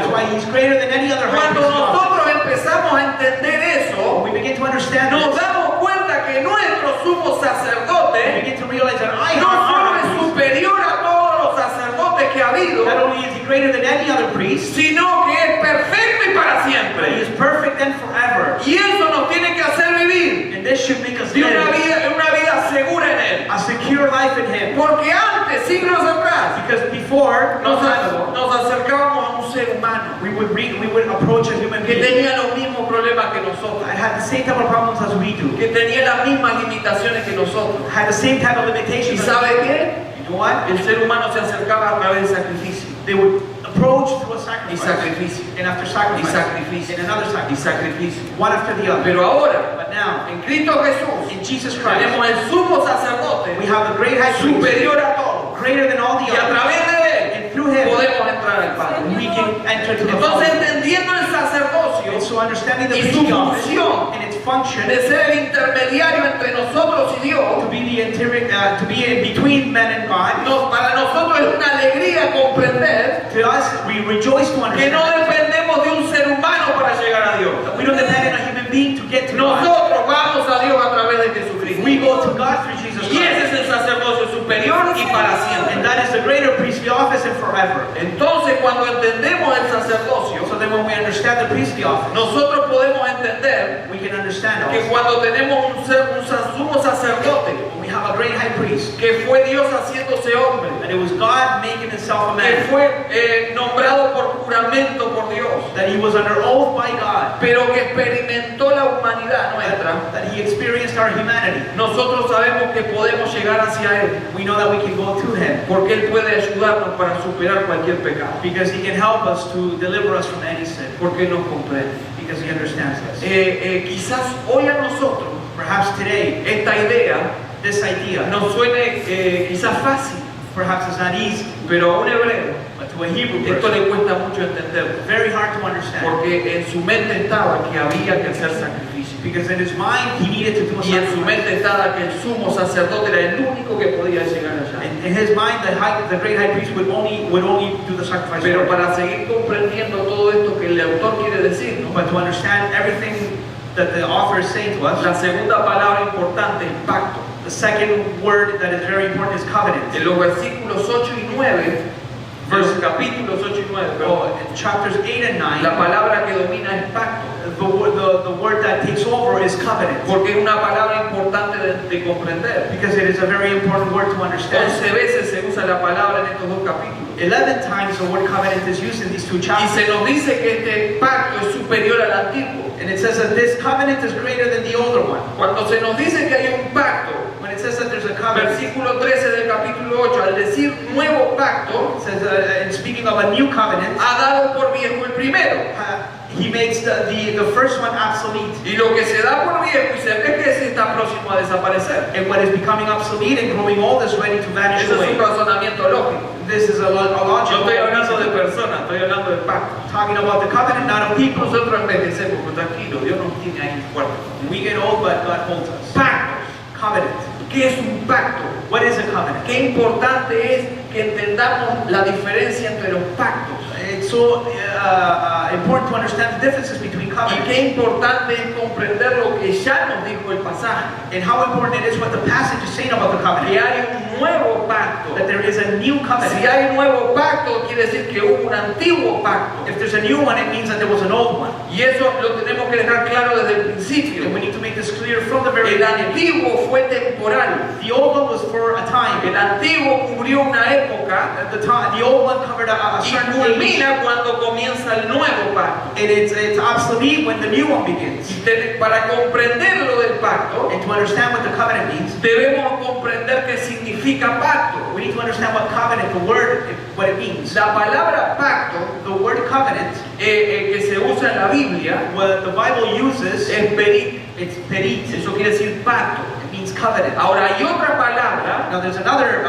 Speaker 2: why
Speaker 1: sacerdocio.
Speaker 2: he's greater than any other high
Speaker 1: Cuando
Speaker 2: priest.
Speaker 1: nosotros empezamos a entender eso,
Speaker 2: We begin to understand
Speaker 1: nos
Speaker 2: this.
Speaker 1: damos cuenta que nuestro sumo
Speaker 2: We
Speaker 1: sacerdote
Speaker 2: begin to realize that I
Speaker 1: no solo es
Speaker 2: am
Speaker 1: superior a todos los sacerdotes que ha habido,
Speaker 2: not only is he greater than any other priest,
Speaker 1: sino que es perfecto y para
Speaker 2: but he
Speaker 1: siempre.
Speaker 2: is perfect and forever.
Speaker 1: Y eso nos tiene que hacer vivir
Speaker 2: And this should make us
Speaker 1: de
Speaker 2: live
Speaker 1: una vida segura en Él.
Speaker 2: a secure life in him.
Speaker 1: Porque antes, siglos atrás,
Speaker 2: Because before, no time ago,
Speaker 1: nos acercábamos a un ser humano
Speaker 2: we would approach a human
Speaker 1: que
Speaker 2: being
Speaker 1: tenía los mismos problemas que nosotros,
Speaker 2: that had the same type of problems as we do,
Speaker 1: que tenía las mismas limitaciones que nosotros.
Speaker 2: had the same type of
Speaker 1: ¿Y
Speaker 2: limitations.
Speaker 1: sabe qué?
Speaker 2: You know what?
Speaker 1: El ser humano se acercaba a través de sacrificio,
Speaker 2: They would approach through a
Speaker 1: y
Speaker 2: sacrifice,
Speaker 1: sacrificio,
Speaker 2: and after
Speaker 1: y
Speaker 2: sacrifice,
Speaker 1: sacrificio,
Speaker 2: and another
Speaker 1: y
Speaker 2: sacrifice,
Speaker 1: sacrificio.
Speaker 2: one after the other.
Speaker 1: Pero ahora,
Speaker 2: But now,
Speaker 1: en Cristo Jesús,
Speaker 2: in Jesus Christ,
Speaker 1: tenemos el sumo sacerdote
Speaker 2: we have the great high priest,
Speaker 1: superior a todo.
Speaker 2: greater than all the
Speaker 1: Y a
Speaker 2: others,
Speaker 1: través de Él
Speaker 2: and through him,
Speaker 1: podemos entrar al Padre.
Speaker 2: we can enter to the
Speaker 1: Entonces,
Speaker 2: Father.
Speaker 1: entendiendo el sacerdocio
Speaker 2: And so understanding the
Speaker 1: y su
Speaker 2: priestly office
Speaker 1: función
Speaker 2: and its function
Speaker 1: de ser el intermediario entre nosotros y Dios,
Speaker 2: to be to be in between men and God,
Speaker 1: para nosotros es una alegría comprender
Speaker 2: to us, we rejoice to
Speaker 1: que no
Speaker 2: understand
Speaker 1: dependemos de un ser humano para llegar a Dios.
Speaker 2: that we don't depend on a human being to get to God.
Speaker 1: Nosotros vamos a Dios a través de Jesucristo.
Speaker 2: We go to God through Jesus
Speaker 1: Y ese
Speaker 2: Christ.
Speaker 1: es el sacerdocio superior y para siempre.
Speaker 2: And that is the greater priestly office and forever.
Speaker 1: Entonces, cuando entendemos el sacerdocio,
Speaker 2: So then when we understand the priestly office,
Speaker 1: nosotros podemos entender
Speaker 2: we can understand
Speaker 1: que
Speaker 2: also
Speaker 1: cuando tenemos un sumo sacerdote,
Speaker 2: when we have a great high priest,
Speaker 1: que fue Dios haciéndose hombre,
Speaker 2: that it was God making himself a
Speaker 1: que
Speaker 2: man,
Speaker 1: fue nombrado por juramento por Dios,
Speaker 2: that he was under oath by God,
Speaker 1: pero que experimentó la humanidad nuestra,
Speaker 2: that he experienced our humanity.
Speaker 1: nosotros sabemos que podemos llegar hacia Él,
Speaker 2: We know that we can go to him
Speaker 1: porque Él puede ayudarnos para superar cualquier pecado,
Speaker 2: because he can help us to deliver us from any sin,
Speaker 1: porque Él nos comprende.
Speaker 2: because he understands us.
Speaker 1: Quizás hoy a nosotros
Speaker 2: Perhaps today,
Speaker 1: esta idea
Speaker 2: this idea,
Speaker 1: nos suene quizás fácil,
Speaker 2: perhaps it's not easy,
Speaker 1: pero a un hebreo
Speaker 2: but to a Hebrew
Speaker 1: esto
Speaker 2: person,
Speaker 1: le cuesta mucho entenderlo,
Speaker 2: very hard to understand.
Speaker 1: porque en su mente estaba que había que hacer sacrificio.
Speaker 2: Because in his mind, he needed to do a
Speaker 1: Y en su
Speaker 2: sacrifice.
Speaker 1: mente estaba que el sumo sacerdote era el único que podía llegar allá.
Speaker 2: In his mind, the great high priest would only do the sacrifice.
Speaker 1: Pero
Speaker 2: for him.
Speaker 1: para seguir comprendiendo todo esto que el autor quiere decirnos,
Speaker 2: But to understand everything that the author is saying to us,
Speaker 1: la segunda palabra importante es pacto.
Speaker 2: the second word that is very important is covenant.
Speaker 1: En los versículos 8 y 9, capítulos 8 y 9,
Speaker 2: Oh, in chapters 8 and 9,
Speaker 1: la palabra que domina es pacto,
Speaker 2: the word that takes over is covenant.
Speaker 1: porque es una palabra importante de comprender.
Speaker 2: Because it is a very important word to understand.
Speaker 1: 11 veces se usa la palabra en estos dos capítulos.
Speaker 2: 11 times the word covenant is used in these two
Speaker 1: Y
Speaker 2: chapters.
Speaker 1: se nos dice que este pacto es superior al antiguo.
Speaker 2: And it says that this covenant is greater than the older one.
Speaker 1: Cuando se nos dice que hay un pacto,
Speaker 2: When it says that there's a covenant,
Speaker 1: versículo 13 del capítulo 8, al decir nuevo pacto,
Speaker 2: it says, and speaking of a new covenant,
Speaker 1: ha dado por viejo el primero.
Speaker 2: he makes the first one obsolete.
Speaker 1: Y lo que se da por viejo y se ve que se está próximo a desaparecer.
Speaker 2: And what is becoming obsolete and growing old is ready to vanish
Speaker 1: Eso es
Speaker 2: away.
Speaker 1: un razonamiento lógico.
Speaker 2: This is a
Speaker 1: Yo
Speaker 2: logical
Speaker 1: estoy hablando de
Speaker 2: reason.
Speaker 1: personas, estoy hablando de pacto.
Speaker 2: Talking about the covenant, not of people.
Speaker 1: Nosotros envejecemos, pero tranquilo, Dios nos tiene ahí fuerte.
Speaker 2: We get old, but God holds us.
Speaker 1: Pactos.
Speaker 2: Covenant.
Speaker 1: ¿Qué es un pacto?
Speaker 2: What is a covenant?
Speaker 1: Qué importante es que entendamos la diferencia entre los pactos.
Speaker 2: It's so important to understand the differences between
Speaker 1: Y
Speaker 2: covenants.
Speaker 1: qué importante es comprender lo que ya nos dijo el pasaje.
Speaker 2: And how important it is what the passage is saying about the
Speaker 1: Que
Speaker 2: covenant.
Speaker 1: hay un nuevo pacto.
Speaker 2: That there is a new
Speaker 1: Si
Speaker 2: covenant.
Speaker 1: hay un nuevo pacto, quiere decir que hubo un antiguo pacto.
Speaker 2: If there's a new one, it means that there was an old one.
Speaker 1: Y eso lo tenemos que dejar claro desde el principio.
Speaker 2: And we need to make this clear from the very
Speaker 1: El
Speaker 2: beginning.
Speaker 1: antiguo fue temporal.
Speaker 2: The old one was for a time.
Speaker 1: El antiguo cubrió una época
Speaker 2: The old one covered a
Speaker 1: y
Speaker 2: certain age.
Speaker 1: culmina cuando comienza el nuevo pacto.
Speaker 2: And it's obsolete when the new one begins.
Speaker 1: Para comprender lo del pacto,
Speaker 2: And to understand what the covenant means,
Speaker 1: debemos comprender qué significa pacto.
Speaker 2: we need to understand what covenant, the word, what it means.
Speaker 1: La palabra pacto
Speaker 2: The word covenant,
Speaker 1: que se usa en la Biblia
Speaker 2: what the Bible uses,
Speaker 1: es perit.
Speaker 2: it's perit.
Speaker 1: Eso quiere decir pacto.
Speaker 2: It means covenant.
Speaker 1: Ahora hay otra palabra
Speaker 2: Now there's another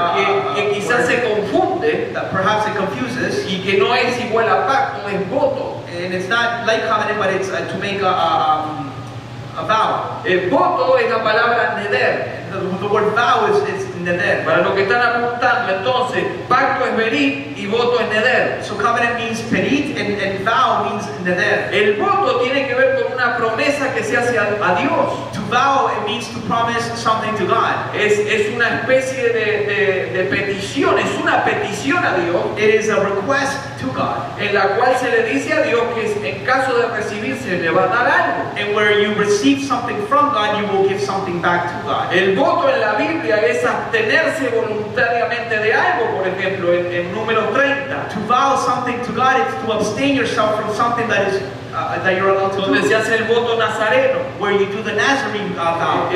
Speaker 1: que quizás
Speaker 2: word
Speaker 1: se confunde
Speaker 2: that perhaps it confuses,
Speaker 1: y que no es igual a pacto, es voto.
Speaker 2: and it's not like covenant, but it's to make a vow.
Speaker 1: El voto es la palabra neder.
Speaker 2: The word vow is neder.
Speaker 1: Para los que están apuntando, entonces, pacto es berit y voto es neder.
Speaker 2: So covenant means perit, and vow means neder.
Speaker 1: El voto tiene que ver con una promesa que se hace a Dios.
Speaker 2: To vow, it means to promise something to God.
Speaker 1: Es una especie de petición, es una petición a Dios
Speaker 2: It is a request to God,
Speaker 1: en la cual se le dice a Dios que en caso de recibir se le va a dar algo.
Speaker 2: and where you receive something from God, you will give something back to God.
Speaker 1: El voto en la Biblia es abstenerse voluntariamente de algo, por ejemplo, en número 30,
Speaker 2: To vow something to God is to abstain yourself from something that is that you're allowed to
Speaker 1: donde se
Speaker 2: do.
Speaker 1: hace el voto nazareno,
Speaker 2: Where you do the Nazarene vow,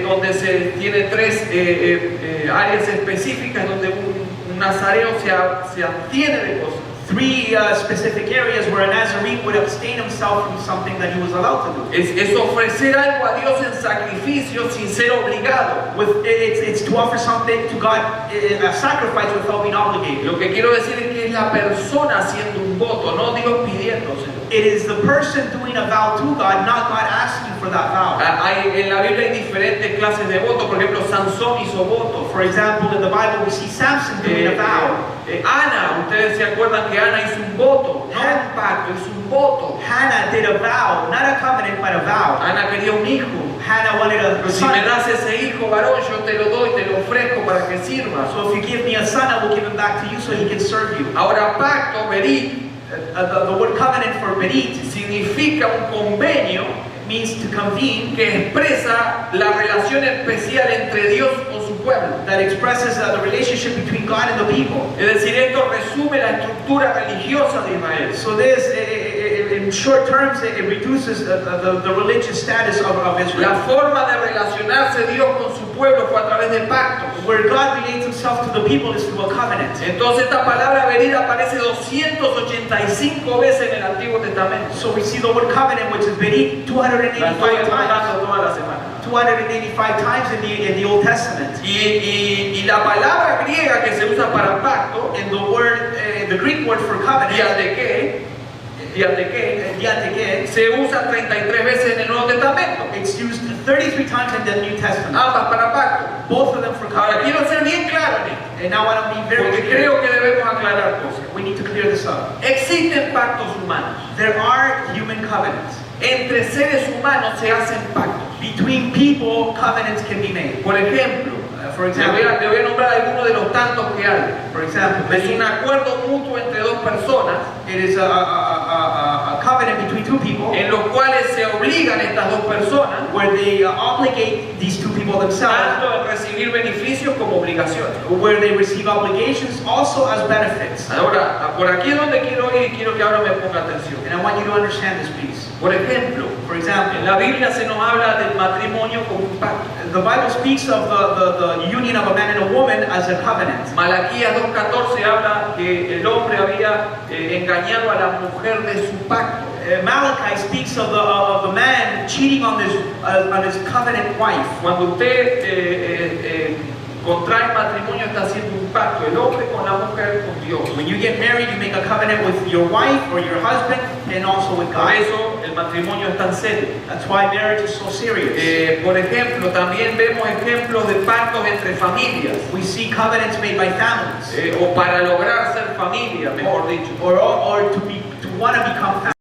Speaker 1: donde se tiene tres áreas específicas donde un nazareo se abstiene de cosas.
Speaker 2: three specific areas where a Nazarene would abstain himself from something that he was allowed to do.
Speaker 1: Es ofrecer algo a Dios en sacrificio sin ser obligado.
Speaker 2: It's to offer something to God, a sacrifice without being obligated.
Speaker 1: Lo que quiero decir es que es la persona haciendo un voto, no Dios pidiéndoselo.
Speaker 2: It is the person doing a vow to God, not God asking for that vow.
Speaker 1: En la Biblia hay diferentes clases de votos. Por ejemplo, Sansón hizo votos.
Speaker 2: For example, in the Bible we see Samson doing a vow.
Speaker 1: Ana, ustedes se acuerdan que Ana hizo un voto, no un pacto, hizo un voto.
Speaker 2: Hannah did a vow, not a covenant, but a vow.
Speaker 1: Ana quería un hijo.
Speaker 2: Hannah wanted a
Speaker 1: Si me
Speaker 2: son.
Speaker 1: das ese hijo varón, yo te lo doy, te lo ofrezco para que sirva.
Speaker 2: So if you give me a son, I will give him back to you so he can serve you.
Speaker 1: Ahora, pacto, berit,
Speaker 2: The word covenant for berit
Speaker 1: significa un convenio
Speaker 2: means to convene,
Speaker 1: que expresa la relación especial entre Dios con su pueblo.
Speaker 2: that expresses the relationship between God and the people.
Speaker 1: Es decir, esto resume la estructura religiosa de Israel.
Speaker 2: So this, in short terms, it reduces the religious status of
Speaker 1: La
Speaker 2: Israel.
Speaker 1: forma de relacionarse Dios con su pueblo fue a través de pactos.
Speaker 2: Where God relates himself to the people is through a covenant.
Speaker 1: Entonces esta palabra venida aparece 285 veces en el Antiguo Testamento.
Speaker 2: So we see the word covenant, which is berit,
Speaker 1: La estoy
Speaker 2: 285 times.
Speaker 1: contando toda la semana.
Speaker 2: 285 times in the Old Testament.
Speaker 1: Y la palabra griega que se usa para pacto,
Speaker 2: And the word, the Greek word for covenant,
Speaker 1: diateke,
Speaker 2: diateke,
Speaker 1: se usa 33 veces en el Nuevo Testamento.
Speaker 2: it's used 33 times in the New Testament.
Speaker 1: Ambas para pacto.
Speaker 2: Both of them for
Speaker 1: Ahora
Speaker 2: covenant.
Speaker 1: quiero ser bien claro en esto,
Speaker 2: And now I want to be very
Speaker 1: porque
Speaker 2: clear.
Speaker 1: creo que debemos aclarar cosas.
Speaker 2: We need to clear this up.
Speaker 1: Existen pactos humanos.
Speaker 2: There are human covenants.
Speaker 1: Entre seres humanos se hacen pactos.
Speaker 2: Between people, covenants can be made.
Speaker 1: Por ejemplo,
Speaker 2: For
Speaker 1: le
Speaker 2: example,
Speaker 1: voy a nombrar algunos de los tantos que hay.
Speaker 2: for example,
Speaker 1: Es un acuerdo mutuo entre dos personas
Speaker 2: it is a covenant between two people
Speaker 1: en los cuales se obligan estas dos personas
Speaker 2: where they obligate these two people themselves,
Speaker 1: tanto en recibir beneficios como obligaciones.
Speaker 2: where they receive obligations also as benefits.
Speaker 1: Ahora, por aquí es donde quiero ir y quiero que ahora me ponga atención.
Speaker 2: And I want you to understand this, please.
Speaker 1: Por ejemplo,
Speaker 2: For example,
Speaker 1: en la Biblia se nos habla del matrimonio como un pacto.
Speaker 2: the Bible speaks of the union of a man and a woman as a covenant.
Speaker 1: Malaquías 2.14 habla que el hombre había engañado a la mujer de su pacto.
Speaker 2: Malachi speaks of the man cheating on his covenant wife.
Speaker 1: Cuando usted contrae matrimonio está haciendo un pacto, el hombre con la mujer con Dios.
Speaker 2: When you get married, you make a covenant with your wife or your husband and also with
Speaker 1: Por
Speaker 2: God.
Speaker 1: eso el matrimonio es tan serio.
Speaker 2: That's why marriage is so serious.
Speaker 1: Por ejemplo, también vemos ejemplos de pactos entre familias,
Speaker 2: We see covenants made by families,
Speaker 1: o para lograr ser familia, mejor dicho.
Speaker 2: or to want to become families.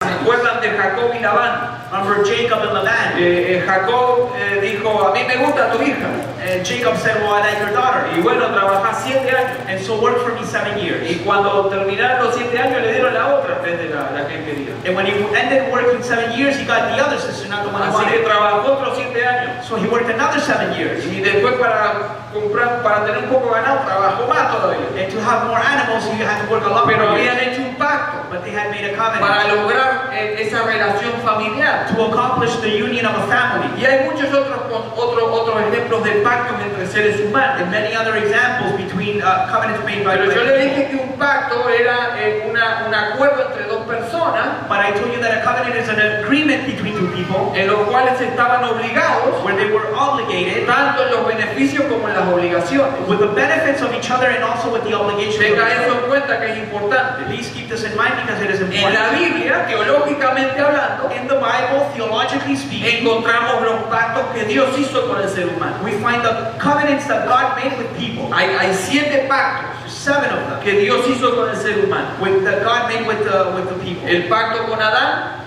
Speaker 1: ¿Se acuerdan de Jacob y Labán?
Speaker 2: Remember Jacob and Laban?
Speaker 1: Jacob dijo, a mí me gusta tu hija.
Speaker 2: And Jacob said, well, I like your daughter.
Speaker 1: Y bueno, trabajá 7 años.
Speaker 2: And so work for me 7 years.
Speaker 1: Y cuando terminaron los 7 años le dieron la otra en vez de la que él quería.
Speaker 2: And when he ended working 7 years, he got the other sister, not the one he
Speaker 1: Así que
Speaker 2: wanted.
Speaker 1: trabajó otros 7 años.
Speaker 2: So he worked another 7 years.
Speaker 1: Y después para tener un poco ganado, trabajó más todavía.
Speaker 2: And to have more animals, he had to work a lot
Speaker 1: Pero
Speaker 2: more
Speaker 1: habían
Speaker 2: years.
Speaker 1: hecho un pacto
Speaker 2: But they had made a
Speaker 1: para
Speaker 2: covenant
Speaker 1: lograr esa relación familiar.
Speaker 2: to accomplish the union of a family.
Speaker 1: Y hay muchos otros ejemplos de pactos entre seres humanos.
Speaker 2: And many other examples between covenants made by
Speaker 1: Pero yo
Speaker 2: people.
Speaker 1: le dije que un pacto era un acuerdo entre dos personas
Speaker 2: But I told you that a covenant is an agreement between two people
Speaker 1: en los cuales estaban obligados
Speaker 2: where they were obligated
Speaker 1: tanto en los beneficios como en las obligaciones.
Speaker 2: with the benefits of each other and also with the obligations of
Speaker 1: Tenga
Speaker 2: each
Speaker 1: eso
Speaker 2: other.
Speaker 1: en cuenta que es importante.
Speaker 2: Please keep this in mind because it is
Speaker 1: En la
Speaker 2: important.
Speaker 1: Biblia, teológicamente hablando,
Speaker 2: In the Bible, theologically speaking,
Speaker 1: encontramos los pactos que Dios hizo con el ser humano.
Speaker 2: we find the covenants that God made with people.
Speaker 1: Hay 7 pactos
Speaker 2: 7 of them.
Speaker 1: que Dios hizo con el ser humano.
Speaker 2: That God made with the people.
Speaker 1: El pacto con Adán,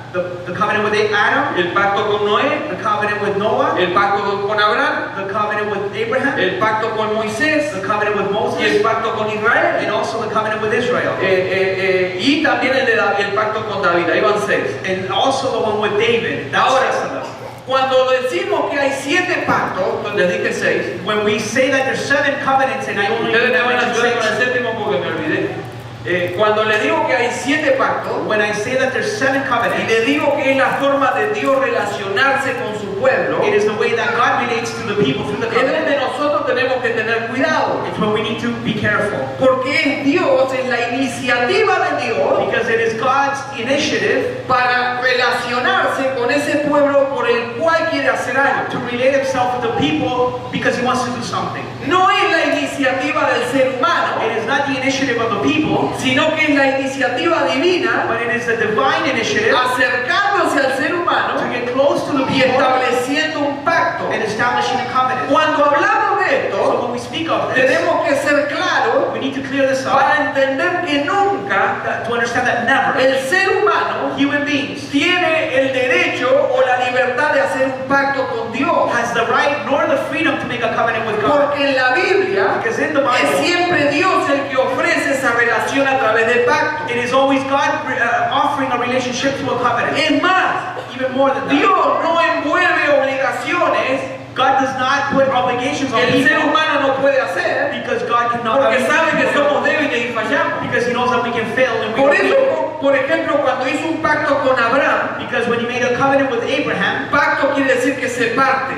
Speaker 2: The covenant with Adam,
Speaker 1: el pacto con Noé,
Speaker 2: the covenant with Noah,
Speaker 1: el pacto con Abraham,
Speaker 2: the covenant with Abraham,
Speaker 1: el pacto con Moisés
Speaker 2: the covenant with
Speaker 1: y
Speaker 2: Moses,
Speaker 1: el pacto con Israel.
Speaker 2: and also the covenant with Israel.
Speaker 1: Y también el pacto con David, ahí van 6.
Speaker 2: And also the one with David. That's
Speaker 1: Ahora,
Speaker 2: 6 of them.
Speaker 1: cuando decimos que hay 7 pactos, les dije 6,
Speaker 2: When we say that there's 7 covenants and I only
Speaker 1: ustedes me van a
Speaker 2: mentioned
Speaker 1: ayudar con el
Speaker 2: 6,
Speaker 1: séptimo porque me olvidé. Cuando le digo que hay 7 pactos,
Speaker 2: when I say that there's 7
Speaker 1: y
Speaker 2: covenants,
Speaker 1: le digo que es la forma de Dios relacionarse con su pueblo,
Speaker 2: it is the way that God relates to the people through the
Speaker 1: es
Speaker 2: covenant.
Speaker 1: donde nosotros tenemos que tener cuidado.
Speaker 2: It's when we need to be careful.
Speaker 1: Porque es Dios, es la iniciativa de Dios
Speaker 2: Because it is God's initiative
Speaker 1: para relacionarse con ese pueblo por el cual quiere hacer algo.
Speaker 2: to relate himself with the people because he wants to do something.
Speaker 1: No es la iniciativa del ser humano,
Speaker 2: It is not the initiative of the people,
Speaker 1: sino que es la iniciativa divina
Speaker 2: but it is the divine initiative
Speaker 1: acercándose al ser
Speaker 2: to
Speaker 1: humano
Speaker 2: get close to the
Speaker 1: y
Speaker 2: people
Speaker 1: estableciendo un pacto.
Speaker 2: and establishing a covenant.
Speaker 1: Cuando hablamos de
Speaker 2: So
Speaker 1: esto,
Speaker 2: when we speak of this,
Speaker 1: tenemos que ser claros
Speaker 2: we need to clear this up
Speaker 1: para entender que nunca
Speaker 2: to understand that never
Speaker 1: el ser humano
Speaker 2: human beings
Speaker 1: tiene el derecho o la libertad de hacer un pacto con Dios.
Speaker 2: has the right nor the freedom to make a covenant with God.
Speaker 1: Porque en la Biblia
Speaker 2: Because in the
Speaker 1: es
Speaker 2: Bible,
Speaker 1: siempre Dios el que ofrece esa relación a través del pacto.
Speaker 2: it is always God offering a relationship to a covenant.
Speaker 1: Es más,
Speaker 2: Even more than that,
Speaker 1: Dios no envuelve obligaciones
Speaker 2: God does not put obligations
Speaker 1: que
Speaker 2: on
Speaker 1: el ser
Speaker 2: people
Speaker 1: humano no puede hacer
Speaker 2: because God cannot
Speaker 1: porque sabe que somos débiles y fallamos.
Speaker 2: because He knows that we can fail and we
Speaker 1: Por
Speaker 2: will fail.
Speaker 1: eso, por ejemplo, cuando hizo un pacto con Abraham,
Speaker 2: Because when He made a covenant with Abraham,
Speaker 1: pacto quiere decir que se parte,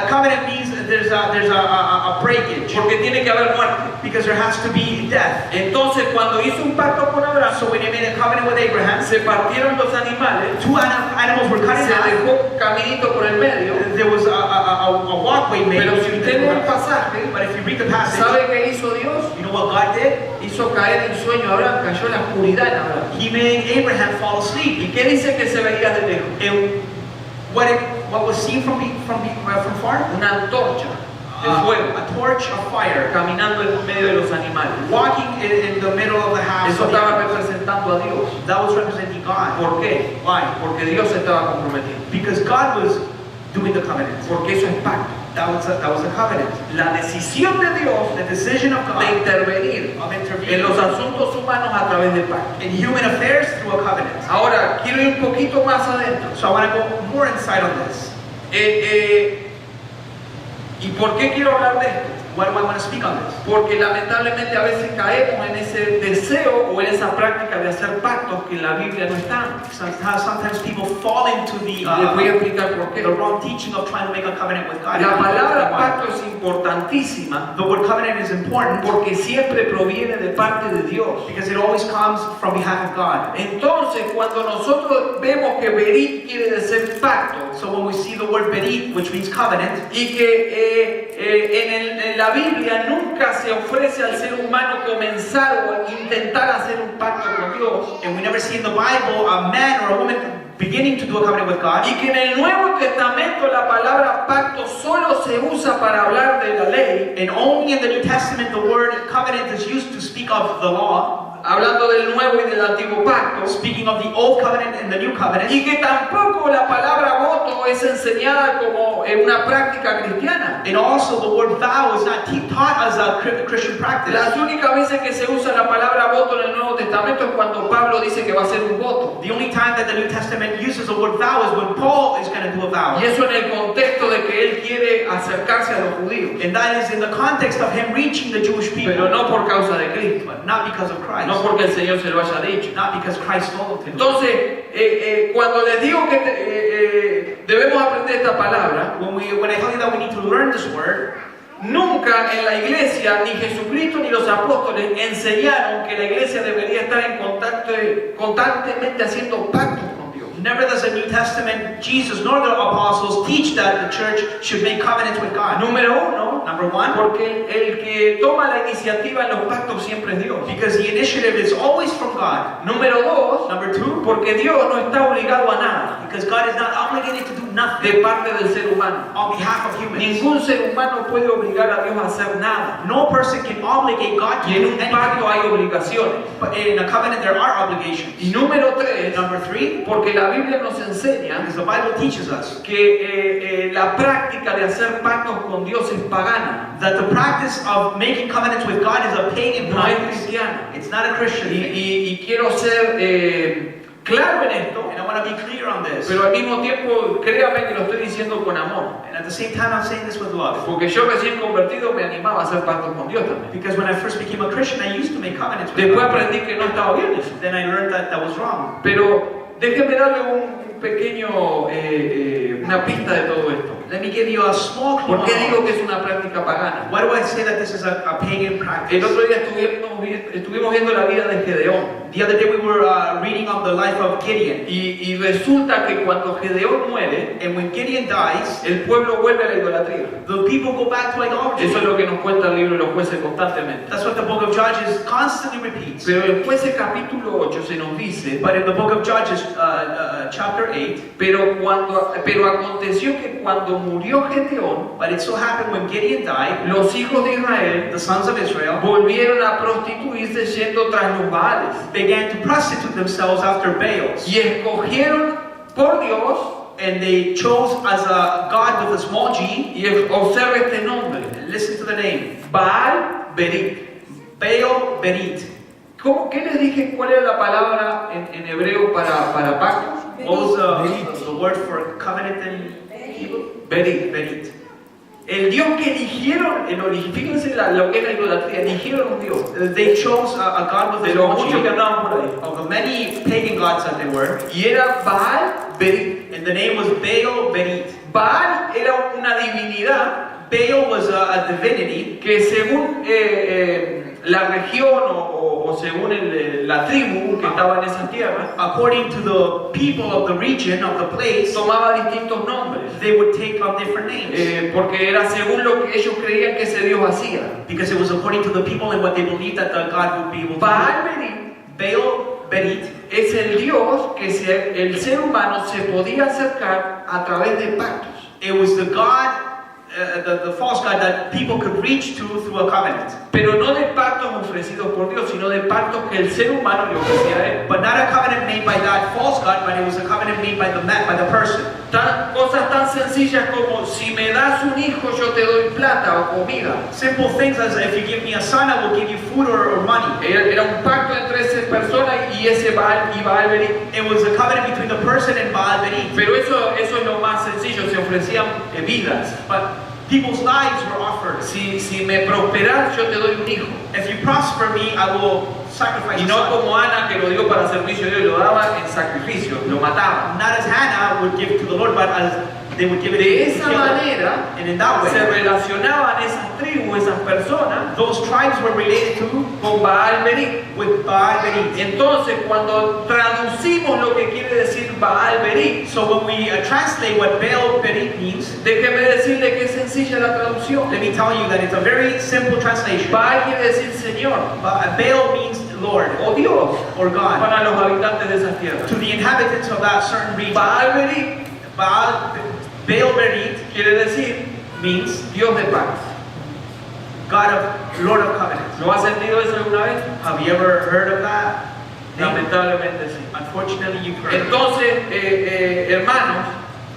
Speaker 2: covenant means there's a breakage
Speaker 1: porque tiene que haber muerte.
Speaker 2: because there has to be death.
Speaker 1: Entonces, cuando hizo un pacto con Abraham,
Speaker 2: So when He made a covenant with Abraham,
Speaker 1: se partieron los animales,
Speaker 2: 2 animals were cut in
Speaker 1: se
Speaker 2: half.
Speaker 1: dejó caminito por el medio,
Speaker 2: There was a walkway made.
Speaker 1: pero si usted lee el pasaje,
Speaker 2: But if you read the passage,
Speaker 1: ¿sabe qué hizo Dios?
Speaker 2: you know what God did?
Speaker 1: Hizo caer en sueño a Abraham, cayó en la oscuridad en Abraham.
Speaker 2: He made Abraham fall asleep.
Speaker 1: ¿Y qué dice que se veía de lejos?
Speaker 2: And what was seen from far?
Speaker 1: Una antorcha de fuego
Speaker 2: A torch of fire
Speaker 1: caminando en medio de los animales.
Speaker 2: walking in the middle of the house.
Speaker 1: Eso estaba representando a Dios.
Speaker 2: That was representing God.
Speaker 1: ¿Por qué?
Speaker 2: Why?
Speaker 1: Porque Dios se estaba comprometiendo.
Speaker 2: Because God was doing the covenant.
Speaker 1: Porque eso es pacto.
Speaker 2: That was a covenant.
Speaker 1: La decisión de Dios
Speaker 2: The decision of
Speaker 1: de
Speaker 2: God
Speaker 1: intervenir
Speaker 2: of
Speaker 1: en
Speaker 2: intervening
Speaker 1: los asuntos humanos a través del pacto.
Speaker 2: in human affairs through a covenant.
Speaker 1: Ahora, quiero ir un poquito más adentro.
Speaker 2: So I want to go more inside on this.
Speaker 1: ¿Y por qué quiero hablar de esto?
Speaker 2: Why do I want to speak on this?
Speaker 1: Porque lamentablemente a veces caemos en ese deseo o en esa práctica de hacer pactos que en la Biblia no están.
Speaker 2: Sometimes people fall into
Speaker 1: Les voy a explicar por qué.
Speaker 2: the wrong teaching of trying to make a covenant with God.
Speaker 1: La palabra pacto es importantísima
Speaker 2: The word covenant is important
Speaker 1: porque siempre proviene de parte de Dios.
Speaker 2: because it always comes from behalf of God.
Speaker 1: Entonces, cuando nosotros vemos que berit quiere decir pacto
Speaker 2: So when we see the word berit, which means covenant,
Speaker 1: y que en la Biblia nunca se ofrece al ser humano comenzar o intentar hacer un pacto con Dios,
Speaker 2: and we never see in the Bible a man or a woman beginning to do a covenant with God.
Speaker 1: Y que en el Nuevo Testamento la palabra pacto solo se usa para hablar de la ley,
Speaker 2: And only in the New Testament the word covenant is used to speak of the law,
Speaker 1: hablando del Nuevo y del Antiguo Pacto,
Speaker 2: speaking of the Old Covenant and the New Covenant.
Speaker 1: y que tampoco la palabra voto es enseñada como en una práctica cristiana.
Speaker 2: And also the word vow is not taught as a Christian practice.
Speaker 1: Las únicas veces que se usa la palabra voto en el Nuevo Testamento es cuando Pablo dice que va a hacer un voto.
Speaker 2: The only time that the New Testament uses the word vow is when Paul is going to do a vow.
Speaker 1: Y eso en el contexto de que él quiere acercarse a los judíos,
Speaker 2: And that is in the context of him reaching the Jewish people.
Speaker 1: pero no por causa de Cristo,
Speaker 2: But not because of Christ.
Speaker 1: no porque el Señor se lo haya dicho.
Speaker 2: Not because Christ told him.
Speaker 1: Entonces, cuando les digo que debemos aprender esta palabra,
Speaker 2: When I tell you that we need to learn this word,
Speaker 1: nunca en la iglesia, ni Jesucristo ni los apóstoles enseñaron que la iglesia debería estar en contacto constantemente haciendo pactos con Dios.
Speaker 2: never does the New Testament, Jesus nor the apostles teach that the church should make covenants with God.
Speaker 1: Número uno,
Speaker 2: Number one,
Speaker 1: porque el que toma la iniciativa en los pactos siempre es Dios.
Speaker 2: because the initiative is always from God.
Speaker 1: Número dos,
Speaker 2: Number two,
Speaker 1: porque Dios no está obligado a nada
Speaker 2: because God is not obligated to do nothing
Speaker 1: de parte del ser humano.
Speaker 2: on behalf of humans.
Speaker 1: Ningún ser humano puede obligar a Dios a hacer nada.
Speaker 2: No person can obligate God to
Speaker 1: Y en
Speaker 2: do
Speaker 1: un
Speaker 2: anything.
Speaker 1: pacto hay obligaciones.
Speaker 2: But in a covenant there are obligations.
Speaker 1: Y número tres,
Speaker 2: Number three,
Speaker 1: porque la Biblia nos enseña
Speaker 2: because the Bible teaches us
Speaker 1: que la práctica de hacer pactos con Dios es pagana,
Speaker 2: that the practice of making covenants with God is a pagan
Speaker 1: no es
Speaker 2: practice.
Speaker 1: cristiana.
Speaker 2: It's not a Christian thing.
Speaker 1: Y quiero ser claro en esto,
Speaker 2: And I want to be clear on this.
Speaker 1: pero al mismo tiempo créame que lo estoy diciendo con amor.
Speaker 2: And at the same time I'm saying this with love.
Speaker 1: Porque yo recién convertido me animaba a hacer pactos con Dios también.
Speaker 2: Because when I first became a Christian, I used to make covenants with
Speaker 1: Después
Speaker 2: God.
Speaker 1: aprendí que no estaba bien eso.
Speaker 2: Then I learned that that was wrong.
Speaker 1: Pero déjenme darle un pequeño, una pista de todo esto.
Speaker 2: Let me give you a small clue.
Speaker 1: ¿Por qué digo que es una práctica pagana?
Speaker 2: Why do I say that this is a pagan
Speaker 1: El
Speaker 2: practice?
Speaker 1: otro día estuvimos viendo la vida de Gedeón.
Speaker 2: The other day we were reading of the life of Gideon.
Speaker 1: Y resulta que cuando Gedeón muere,
Speaker 2: And when Gideon dies,
Speaker 1: el pueblo vuelve a la idolatría.
Speaker 2: the people go back to idolatry.
Speaker 1: Eso es lo que nos cuenta el libro de los jueces constantemente.
Speaker 2: That's what the book of Judges constantly repeats.
Speaker 1: Pero en Jueces capítulo 8 se nos dice,
Speaker 2: But in the book of Judges, chapter 8,
Speaker 1: pero aconteció que cuando murió Gedeón,
Speaker 2: but it so happened when Gideon died,
Speaker 1: los hijos de Israel
Speaker 2: the sons of Israel
Speaker 1: volvieron a prostituirse yendo tras los Baales
Speaker 2: began to prostitute themselves after Baals.
Speaker 1: y escogieron por Dios,
Speaker 2: And they chose as a God with a small g.
Speaker 1: y observa este nombre,
Speaker 2: Listen to the name.
Speaker 1: Baal Berit.
Speaker 2: Baal Berit.
Speaker 1: ¿Qué les dije cuál era la palabra en hebreo para pactos?
Speaker 2: What was the word for covenant in Hebrew?
Speaker 1: Berit.
Speaker 2: Berit.
Speaker 1: El Dios que eligieron, fíjense lo que es la idolatría, eligieron un Dios.
Speaker 2: They chose a God with
Speaker 1: De
Speaker 2: a
Speaker 1: los
Speaker 2: small
Speaker 1: muchos que
Speaker 2: g.
Speaker 1: andaban por ahí.
Speaker 2: Of the many pagan gods that they were.
Speaker 1: Y era Baal Berit.
Speaker 2: And the name was Baal Berit.
Speaker 1: Baal era una divinidad
Speaker 2: Baal was a divinity
Speaker 1: que según la región o según la tribu que estaba en esa tierra,
Speaker 2: according to the people of the region, of the place.
Speaker 1: tomaba distintos nombres.
Speaker 2: They would take on different names.
Speaker 1: Porque era según lo que ellos creían que ese Dios hacía.
Speaker 2: Because it was according to the people and what they believed that the God would be able to
Speaker 1: Baal
Speaker 2: do.
Speaker 1: Berit
Speaker 2: Baal Berit
Speaker 1: es el Dios que el ser humano se podía acercar a través de pactos.
Speaker 2: It was the God, the false God that people could reach to through a covenant.
Speaker 1: Pero no de pactos ofrecidos por Dios, sino de pactos que el ser humano le ofrecía a él.
Speaker 2: But not a covenant made by that false God, but it was a covenant made by the person.
Speaker 1: Cosas tan sencillas como si me das un hijo yo te doy plata o comida.
Speaker 2: Simple things as if you give me a son, I will give you food or money.
Speaker 1: Era un pacto entre esa persona y ese Baal y Baal Berit.
Speaker 2: It was a covenant between the person and Baal Berit.
Speaker 1: Pero eso es lo más sencillo, se ofrecían vidas.
Speaker 2: But people's lives were offered.
Speaker 1: Si me prosperas yo te doy un hijo.
Speaker 2: If you prosper me, I will sacrifice
Speaker 1: Y
Speaker 2: a
Speaker 1: no
Speaker 2: son.
Speaker 1: como Ana que lo dio para servicio de Dios, lo daba en sacrificio, lo mataba.
Speaker 2: Not as Hannah would give to the Lord, but as they would give it
Speaker 1: De
Speaker 2: to
Speaker 1: esa
Speaker 2: kill it.
Speaker 1: manera
Speaker 2: And in that
Speaker 1: se
Speaker 2: way,
Speaker 1: relacionaban esas tribus, esas personas
Speaker 2: those tribes were related to
Speaker 1: con Baal Berit.
Speaker 2: with Baal Berit.
Speaker 1: Entonces, cuando traducimos lo que quiere decir Baal Berit,
Speaker 2: So when we translate what Baal Berit means,
Speaker 1: déjeme decirle que es sencilla la traducción.
Speaker 2: let me tell you that it's a very simple translation.
Speaker 1: Baal quiere decir Señor.
Speaker 2: Baal means Lord
Speaker 1: o Dios
Speaker 2: or God
Speaker 1: para los habitantes de esas tierras.
Speaker 2: to the inhabitants of that certain region.
Speaker 1: Baal-Berit
Speaker 2: Baal-Berit
Speaker 1: quiere decir
Speaker 2: means
Speaker 1: Dios de paz.
Speaker 2: God of Lord of covenants.
Speaker 1: ¿Lo has sentido eso alguna vez?
Speaker 2: Have you ever heard of that?
Speaker 1: Lamentablemente sí.
Speaker 2: Unfortunately, you've heard.
Speaker 1: Entonces, hermanos,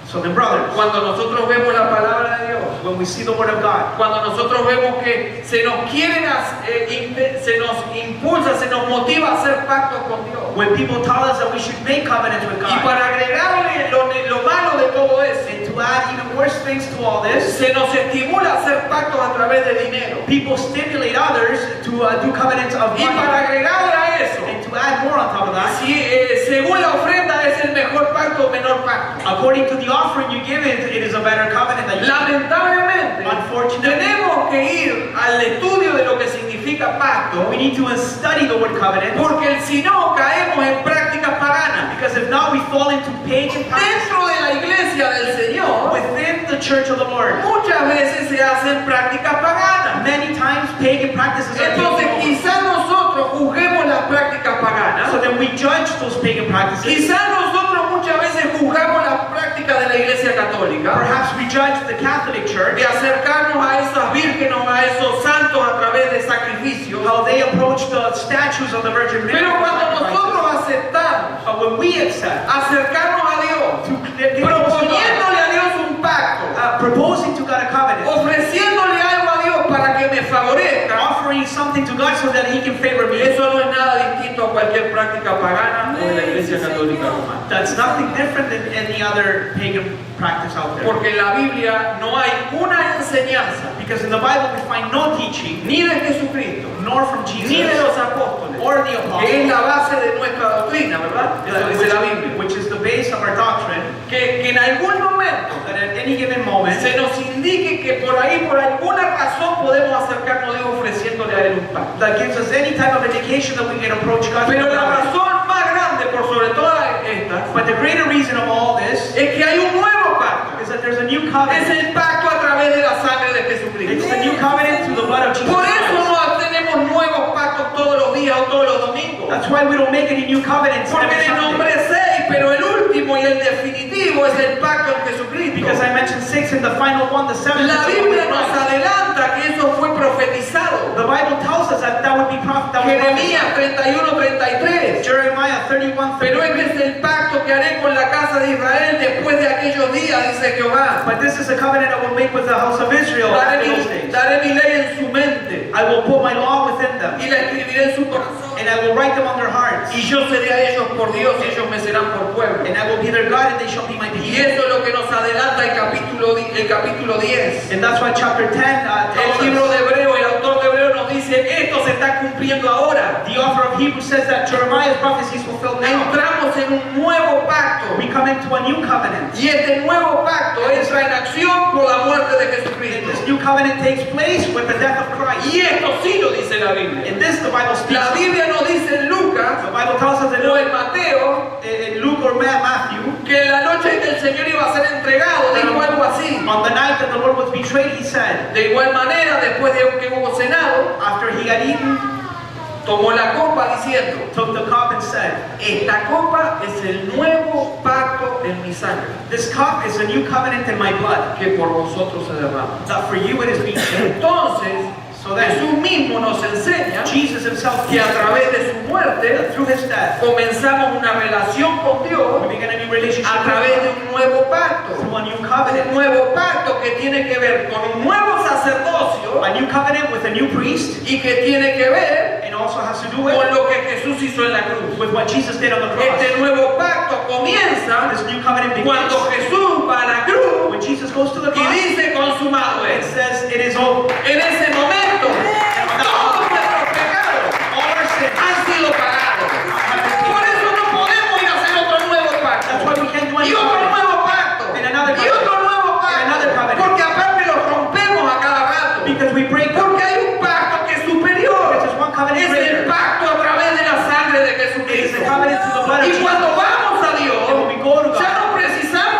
Speaker 2: So then, brothers,
Speaker 1: cuando nosotros vemos la palabra de Dios,
Speaker 2: when we see the word of God,
Speaker 1: cuando nosotros vemos que se nos se nos impulsa, se nos motiva a hacer pactos con Dios,
Speaker 2: when people tell us that we should make covenants with
Speaker 1: y
Speaker 2: God,
Speaker 1: para agregarle lo malo de todo eso,
Speaker 2: and to add even worse things to all this,
Speaker 1: se nos estimula a hacer pactos a través de dinero.
Speaker 2: people stimulate others to do covenants of
Speaker 1: Y para
Speaker 2: money.
Speaker 1: agregarle a eso,
Speaker 2: And to add more on top of that,
Speaker 1: si según la ofrenda es el mejor pacto o menor pacto.
Speaker 2: according to the offering you give it is a better covenant that you
Speaker 1: Lamentablemente,
Speaker 2: Unfortunately,
Speaker 1: tenemos que ir al estudio de lo que significa pacto,
Speaker 2: we need to study the word covenant,
Speaker 1: porque si no caemos en prácticas paganas.
Speaker 2: because if not, we fall into pagan practices.
Speaker 1: Dentro de la iglesia del Señor,
Speaker 2: Within the church of the Lord,
Speaker 1: muchas veces se hacen prácticas paganas.
Speaker 2: many times pagan practices are
Speaker 1: Entonces,
Speaker 2: taken over.
Speaker 1: quizás nosotros juzguemos las prácticas paganas.
Speaker 2: So then we judge those pagan practices.
Speaker 1: Quizás nosotros muchas veces juzgamos las prácticas de la iglesia católica,
Speaker 2: Perhaps we judge the Catholic Church,
Speaker 1: de acercarnos a esas vírgenes o a esos santos a través de sacrificios.
Speaker 2: how they approach the statues of the Virgin Mary.
Speaker 1: Pero cuando nosotros aceptamos
Speaker 2: But when we accept,
Speaker 1: acercarnos a Dios,
Speaker 2: to
Speaker 1: proponiéndole a Dios un pacto,
Speaker 2: proposing to God a covenant,
Speaker 1: ofreciéndole algo a Dios para que me favorezca,
Speaker 2: offering something to God so that He can favor me,
Speaker 1: eso no es nada distinto a cualquier práctica pagana o de la iglesia católica romana.
Speaker 2: that's nothing different than any other pagan practice out there.
Speaker 1: Porque en la Biblia no hay una enseñanza,
Speaker 2: Because in the Bible we find no teaching,
Speaker 1: ni de Jesucristo,
Speaker 2: nor from
Speaker 1: ni de
Speaker 2: Jesus
Speaker 1: los apóstoles,
Speaker 2: or the
Speaker 1: que es
Speaker 2: apostles,
Speaker 1: la base de nuestra doctrina, ¿verdad? Eso dice la Biblia.
Speaker 2: which is the base of our doctrine,
Speaker 1: Que en algún momento
Speaker 2: that at any given moment
Speaker 1: se nos indique que por ahí, por alguna razón, podemos acercarnos a Dios ofreciéndole a Él un pacto.
Speaker 2: that gives us any type of indication that we can approach God.
Speaker 1: Pero la razón más grande, por sobre todas estas,
Speaker 2: But the greater reason of all this
Speaker 1: es que hay un nuevo pacto.
Speaker 2: is that there's a new
Speaker 1: Es
Speaker 2: covenant.
Speaker 1: el pacto a través de la sangre de
Speaker 2: It's
Speaker 1: Jesucristo.
Speaker 2: the new covenant through the blood of Jesus
Speaker 1: Por eso
Speaker 2: Christ.
Speaker 1: no tenemos nuevos pactos todos los días o todos los domingos.
Speaker 2: That's why we don't make any new covenants
Speaker 1: Porque
Speaker 2: every
Speaker 1: le
Speaker 2: Sunday.
Speaker 1: nombré 6, pero el último y el definitivo es el pacto en Jesucristo.
Speaker 2: Because I mentioned 6 and the final one, the 7th.
Speaker 1: La
Speaker 2: is the one
Speaker 1: Biblia
Speaker 2: with
Speaker 1: nos
Speaker 2: Christ.
Speaker 1: adelanta que eso fue profetizado.
Speaker 2: The Bible tells us that that would be
Speaker 1: Jeremías
Speaker 2: prophesied.
Speaker 1: 31:33.
Speaker 2: Jeremiah 31,
Speaker 1: Pero este es el pacto que haré con la casa de Israel después de aquellos días, dice Jehová.
Speaker 2: But this is a covenant I will make with the house of Israel after those days.
Speaker 1: Daré mi ley en su mente
Speaker 2: I will put my law within them,
Speaker 1: y la escribiré en su corazón.
Speaker 2: and I will write them on their hearts.
Speaker 1: Y yo seré a ellos por Dios y ellos me serán por pueblo.
Speaker 2: And I will be their God, and they shall be my
Speaker 1: Y
Speaker 2: people.
Speaker 1: eso es lo que nos adelanta el capítulo 10.
Speaker 2: And that's why chapter 10 tells
Speaker 1: El libro
Speaker 2: us.
Speaker 1: de Hebreo, el autor de Hebreo nos dice, esto se está cumpliendo ahora.
Speaker 2: The author of Hebrews says that Jeremiah's prophecy is fulfilled now.
Speaker 1: Entramos en un nuevo pacto.
Speaker 2: We come into a new covenant.
Speaker 1: Y este nuevo pacto entra en acción por la muerte de
Speaker 2: And
Speaker 1: Jesucristo.
Speaker 2: this new covenant takes place with the death of Christ.
Speaker 1: Y esto sí lo dice la Biblia.
Speaker 2: And this the Bible speaks
Speaker 1: La
Speaker 2: of.
Speaker 1: Biblia nos dice en Lucas
Speaker 2: The Bible tells us
Speaker 1: o en Mateo
Speaker 2: in Luke or Matthew,
Speaker 1: que la noche en que el Señor iba a ser entregado, dijo algo así.
Speaker 2: on the night that the Lord was betrayed, he said,
Speaker 1: De igual manera, después de que hubo cenado,
Speaker 2: after he had eaten,
Speaker 1: tomó la copa diciendo,
Speaker 2: took the cup and said,
Speaker 1: esta copa es el nuevo pacto en mi sangre,
Speaker 2: this cup is a new covenant in my blood,
Speaker 1: que por vosotros se derrama.
Speaker 2: that for you it is being shed.
Speaker 1: Entonces,
Speaker 2: So then,
Speaker 1: Jesús mismo nos enseña
Speaker 2: Jesus himself
Speaker 1: que a
Speaker 2: teaches
Speaker 1: través de su muerte
Speaker 2: that through his death,
Speaker 1: comenzamos una relación con
Speaker 2: we
Speaker 1: Dios
Speaker 2: begin a new relationship
Speaker 1: a
Speaker 2: with
Speaker 1: través de
Speaker 2: God
Speaker 1: un nuevo pacto.
Speaker 2: through a new
Speaker 1: Un
Speaker 2: covenant.
Speaker 1: nuevo pacto que tiene que ver con un nuevo sacerdocio
Speaker 2: A new covenant with a new priest,
Speaker 1: y que tiene que ver
Speaker 2: and also has to do
Speaker 1: con
Speaker 2: with
Speaker 1: lo que Jesús hizo en la cruz.
Speaker 2: what Jesus did on the cross.
Speaker 1: Este nuevo pacto comienza
Speaker 2: This new covenant begins
Speaker 1: cuando Jesús va a la cruz
Speaker 2: when Jesus goes to the
Speaker 1: y
Speaker 2: cross.
Speaker 1: dice consumado
Speaker 2: It
Speaker 1: es.
Speaker 2: says it is over.
Speaker 1: En ese momento todos nuestros pecados
Speaker 2: All our sins.
Speaker 1: han sido pagados. Por eso no podemos ir a hacer otro nuevo
Speaker 2: That's
Speaker 1: pacto.
Speaker 2: why we can't do any
Speaker 1: Y otro
Speaker 2: covenant.
Speaker 1: nuevo pacto.
Speaker 2: And another
Speaker 1: Y otro nuevo
Speaker 2: And another
Speaker 1: pacto.
Speaker 2: covenant.
Speaker 1: Porque aparte lo rompemos a cada rato.
Speaker 2: Because we break them.
Speaker 1: Porque hay un pacto que es superior.
Speaker 2: There's one covenant
Speaker 1: Es
Speaker 2: greater.
Speaker 1: el pacto a través de la sangre de
Speaker 2: It is
Speaker 1: Jesucristo.
Speaker 2: the covenant through the blood of
Speaker 1: Y
Speaker 2: Jesus.
Speaker 1: cuando vamos a Dios,
Speaker 2: And when we go to
Speaker 1: ya
Speaker 2: God,
Speaker 1: no precisamos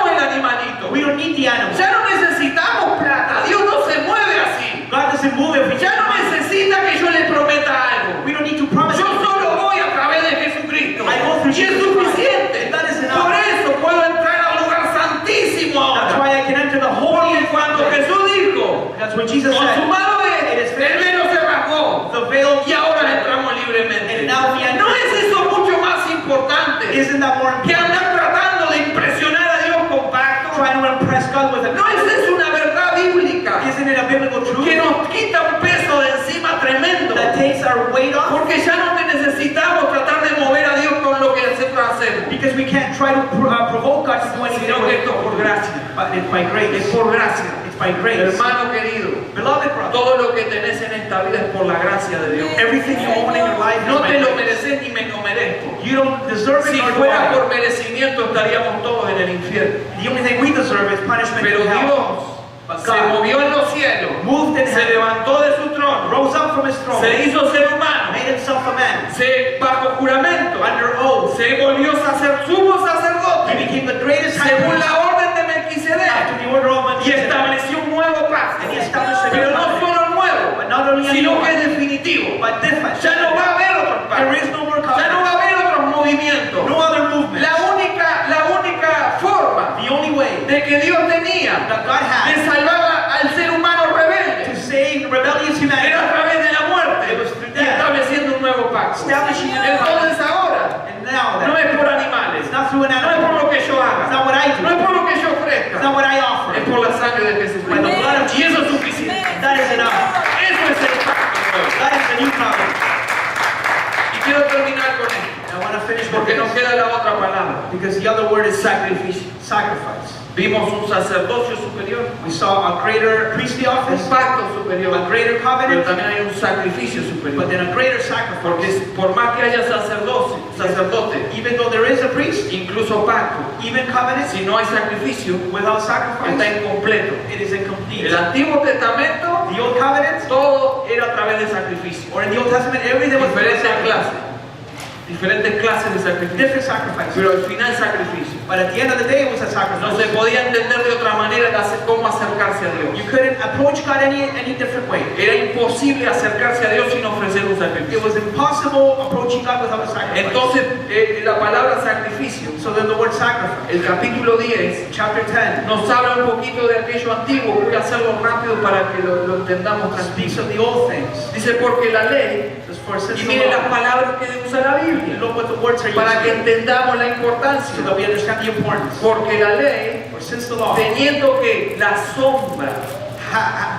Speaker 2: God with a
Speaker 1: ¿No es una verdad bíblica
Speaker 2: Isn't it a biblical truth
Speaker 1: que nos quita un peso de encima tremendo?
Speaker 2: that takes our weight off?
Speaker 1: Porque ya no necesitamos tratar de mover a Dios con lo que nosotros hacemos,
Speaker 2: Because we can't try to provoke God to do anything
Speaker 1: sino que esto es por gracia.
Speaker 2: but it's by grace.
Speaker 1: Es por gracia.
Speaker 2: It's by grace.
Speaker 1: Hermano querido,
Speaker 2: Beloved brother,
Speaker 1: todo lo que tenés en esta vida es por la gracia de Dios.
Speaker 2: everything you own in your life is
Speaker 1: No
Speaker 2: by
Speaker 1: te lo
Speaker 2: grace.
Speaker 1: mereces ni me lo merezco.
Speaker 2: You don't deserve it
Speaker 1: Si
Speaker 2: nor do
Speaker 1: fuera
Speaker 2: I.
Speaker 1: por merecimiento estaríamos todos en el infierno.
Speaker 2: The only thing we deserve is punishment
Speaker 1: Pero
Speaker 2: in hell.
Speaker 1: Dios
Speaker 2: But
Speaker 1: se
Speaker 2: God
Speaker 1: movió en los cielos,
Speaker 2: moved in
Speaker 1: se
Speaker 2: heaven,
Speaker 1: levantó de su trono,
Speaker 2: rose up from his throne,
Speaker 1: se hizo ser humano,
Speaker 2: made himself a man,
Speaker 1: se bajo juramento,
Speaker 2: under oath.
Speaker 1: se volvió sumo
Speaker 2: He
Speaker 1: sacerdote,
Speaker 2: became the greatest high
Speaker 1: según
Speaker 2: priest
Speaker 1: la orden de
Speaker 2: after
Speaker 1: Melquisedec,
Speaker 2: the order of
Speaker 1: y
Speaker 2: Melchizedek.
Speaker 1: estableció un nuevo pacto.
Speaker 2: And he established a
Speaker 1: Pero
Speaker 2: new
Speaker 1: no
Speaker 2: covenant,
Speaker 1: solo nuevo,
Speaker 2: but not only a new
Speaker 1: sino que
Speaker 2: one,
Speaker 1: es definitivo.
Speaker 2: but different.
Speaker 1: Ya no va a haber otros
Speaker 2: There
Speaker 1: pactos,
Speaker 2: is no more
Speaker 1: ya no
Speaker 2: covenant,
Speaker 1: va a haber otros movimientos.
Speaker 2: no other movement.
Speaker 1: La única forma
Speaker 2: The only way
Speaker 1: de que Dios tenía
Speaker 2: that God
Speaker 1: de
Speaker 2: had
Speaker 1: salvar al ser humano
Speaker 2: to
Speaker 1: rebelde
Speaker 2: save rebellious humanity
Speaker 1: era a través de la muerte,
Speaker 2: It was through
Speaker 1: y
Speaker 2: death.
Speaker 1: estableciendo un nuevo pacto.
Speaker 2: establishing a new
Speaker 1: Entonces
Speaker 2: covenant.
Speaker 1: ahora
Speaker 2: And now
Speaker 1: no
Speaker 2: that
Speaker 1: es por animales,
Speaker 2: it's not through an
Speaker 1: no es por
Speaker 2: animal,
Speaker 1: lo que yo
Speaker 2: it's
Speaker 1: haga,
Speaker 2: not what I
Speaker 1: no es
Speaker 2: do,
Speaker 1: por lo que yo
Speaker 2: it's
Speaker 1: ofrezca,
Speaker 2: not what I offer.
Speaker 1: es por la sangre de
Speaker 2: By the blood
Speaker 1: Jesucristo.
Speaker 2: of
Speaker 1: Y eso es suficiente.
Speaker 2: That is enough.
Speaker 1: Eso es el pacto nuevo.
Speaker 2: That is the new covenant.
Speaker 1: Y quiero terminar con esto,
Speaker 2: I want to finish with
Speaker 1: porque nos
Speaker 2: this
Speaker 1: queda la otra palabra,
Speaker 2: because the other word is
Speaker 1: sacrificio.
Speaker 2: sacrifice.
Speaker 1: Vimos un sacerdocio superior,
Speaker 2: We saw a greater priestly
Speaker 1: un
Speaker 2: office,
Speaker 1: pacto superior,
Speaker 2: a greater
Speaker 1: pero
Speaker 2: covenant,
Speaker 1: también hay un sacrificio
Speaker 2: but
Speaker 1: superior.
Speaker 2: then a greater sacrifice.
Speaker 1: Porque por más que haya sacerdote,
Speaker 2: Even though there is a priest,
Speaker 1: incluso pacto,
Speaker 2: even covenant,
Speaker 1: si no hay sacrificio,
Speaker 2: without
Speaker 1: está
Speaker 2: sacrifice,
Speaker 1: incompleto.
Speaker 2: it is incomplete.
Speaker 1: El Antiguo Testamento,
Speaker 2: The Old Covenant,
Speaker 1: todo era a través de sacrificio.
Speaker 2: or in the Old Testament, everything was
Speaker 1: Diferentes clases de sacrificio.
Speaker 2: different sacrifices.
Speaker 1: Pero al final sacrificio.
Speaker 2: But at the end of the day, it was a
Speaker 1: No se
Speaker 2: sacrifice.
Speaker 1: podía entender de otra manera cómo acercarse a
Speaker 2: You
Speaker 1: Dios.
Speaker 2: couldn't approach God any different way.
Speaker 1: Era imposible acercarse a Dios sin ofrecer un
Speaker 2: It
Speaker 1: sacrificio.
Speaker 2: was impossible approaching God without a sacrifice.
Speaker 1: Entonces, la palabra sacrificio,
Speaker 2: So then the word sacrifice,
Speaker 1: el capítulo 10,
Speaker 2: chapter 10,
Speaker 1: nos habla un poquito de aquello antiguo. Voy a hacerlo rápido para que lo entendamos
Speaker 2: speaks
Speaker 1: tranquilo.
Speaker 2: of the old things.
Speaker 1: Dice, porque la ley,
Speaker 2: Just for since
Speaker 1: y
Speaker 2: the
Speaker 1: miren las
Speaker 2: law,
Speaker 1: palabras que usa la Biblia,
Speaker 2: look what the words are
Speaker 1: para que
Speaker 2: used
Speaker 1: entendamos la
Speaker 2: so
Speaker 1: importancia.
Speaker 2: that we understand the importance.
Speaker 1: Porque la ley,
Speaker 2: For since the law,
Speaker 1: teniendo que la sombra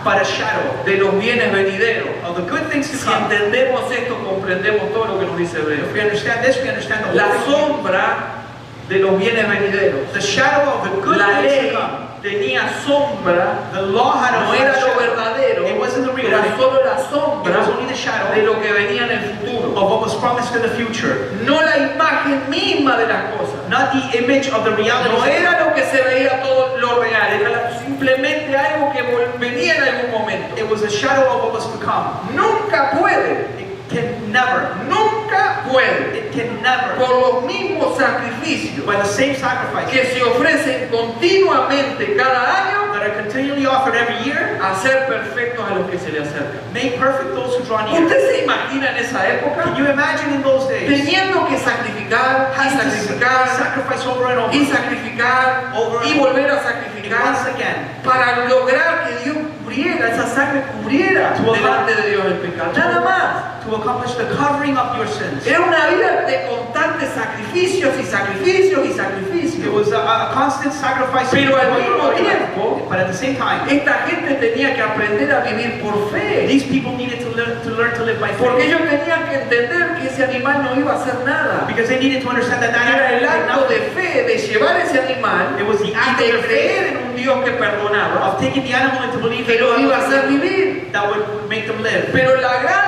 Speaker 2: but a shadow
Speaker 1: de los bienes venideros,
Speaker 2: of the good things to
Speaker 1: si
Speaker 2: come.
Speaker 1: entendemos esto, comprendemos todo lo que nos dice
Speaker 2: If
Speaker 1: Hebreo.
Speaker 2: we understand this, we understand the
Speaker 1: La
Speaker 2: whole thing.
Speaker 1: sombra de los bienes venideros.
Speaker 2: The shadow of the good
Speaker 1: La
Speaker 2: things to
Speaker 1: ley
Speaker 2: come.
Speaker 1: tenía sombra,
Speaker 2: The law had
Speaker 1: no
Speaker 2: a
Speaker 1: era lo
Speaker 2: shadow.
Speaker 1: verdadero,
Speaker 2: It wasn't the real
Speaker 1: era
Speaker 2: thing.
Speaker 1: solo la
Speaker 2: It was
Speaker 1: sombra
Speaker 2: only the shadow
Speaker 1: de lo que venía en el futuro.
Speaker 2: of what was promised in the future.
Speaker 1: No la imagen misma de las cosas.
Speaker 2: Not the image of the reality.
Speaker 1: No era lo que se veía todo lo real, era simplemente algo que venía en algún momento.
Speaker 2: It was a shadow of what was to come.
Speaker 1: Nunca puede,
Speaker 2: It can never,
Speaker 1: nunca puede,
Speaker 2: it can never,
Speaker 1: por los mismos sacrificios
Speaker 2: by the same sacrifice
Speaker 1: que se ofrecen continuamente cada año,
Speaker 2: that are continually offered every year,
Speaker 1: hacer perfectos a los que se le acercan.
Speaker 2: make perfect those who draw near.
Speaker 1: ¿Usted se imagina en esa época
Speaker 2: Can you imagine in those days,
Speaker 1: teniendo que sacrificar y
Speaker 2: having to
Speaker 1: sacrificar
Speaker 2: sacrifice over and over,
Speaker 1: y sacrificar y volver a sacrificar
Speaker 2: once again,
Speaker 1: para lograr que Dios cubriera, esa sangre cubriera delante de Dios el pecado? Nada más.
Speaker 2: to accomplish the covering of your sins?
Speaker 1: Era una vida de constantes sacrificios y sacrificios y
Speaker 2: It
Speaker 1: sacrificios.
Speaker 2: was a constant sacrifice.
Speaker 1: Pero al mismo tiempo,
Speaker 2: but at the same time,
Speaker 1: esta gente tenía que aprender a vivir por fe.
Speaker 2: these people needed to learn to live by
Speaker 1: Porque
Speaker 2: faith.
Speaker 1: ellos tenían que entender que ese animal no iba a hacer nada.
Speaker 2: Because they needed to understand that that
Speaker 1: Era el
Speaker 2: animal
Speaker 1: acto de fe de llevar ese animal
Speaker 2: It was the
Speaker 1: y
Speaker 2: act
Speaker 1: de
Speaker 2: of
Speaker 1: creer
Speaker 2: faith
Speaker 1: en un Dios que perdonaba,
Speaker 2: of taking the animal and to believe
Speaker 1: que
Speaker 2: that
Speaker 1: los
Speaker 2: God
Speaker 1: iba a hacer
Speaker 2: would-
Speaker 1: vivir.
Speaker 2: that would make them live.
Speaker 1: Pero la gran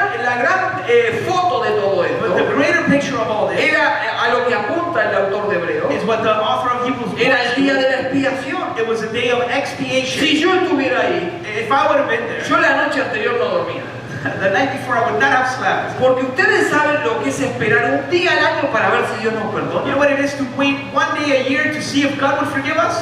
Speaker 1: foto de todo
Speaker 2: But the
Speaker 1: esto
Speaker 2: greater picture of all this
Speaker 1: era a lo que apunta el autor de Hebreo.
Speaker 2: is what the author of Hebrews
Speaker 1: Era el día
Speaker 2: points
Speaker 1: de la expiación.
Speaker 2: to. It was a day of expiation.
Speaker 1: Si yo estuviera ahí,
Speaker 2: If I would have been there,
Speaker 1: yo la noche anterior no dormía.
Speaker 2: the night before I would not have slept.
Speaker 1: Porque ustedes saben lo que es esperar un día al año para ver si Dios nos
Speaker 2: You know
Speaker 1: perdona.
Speaker 2: what it is to wait one day a year to see if God would forgive us?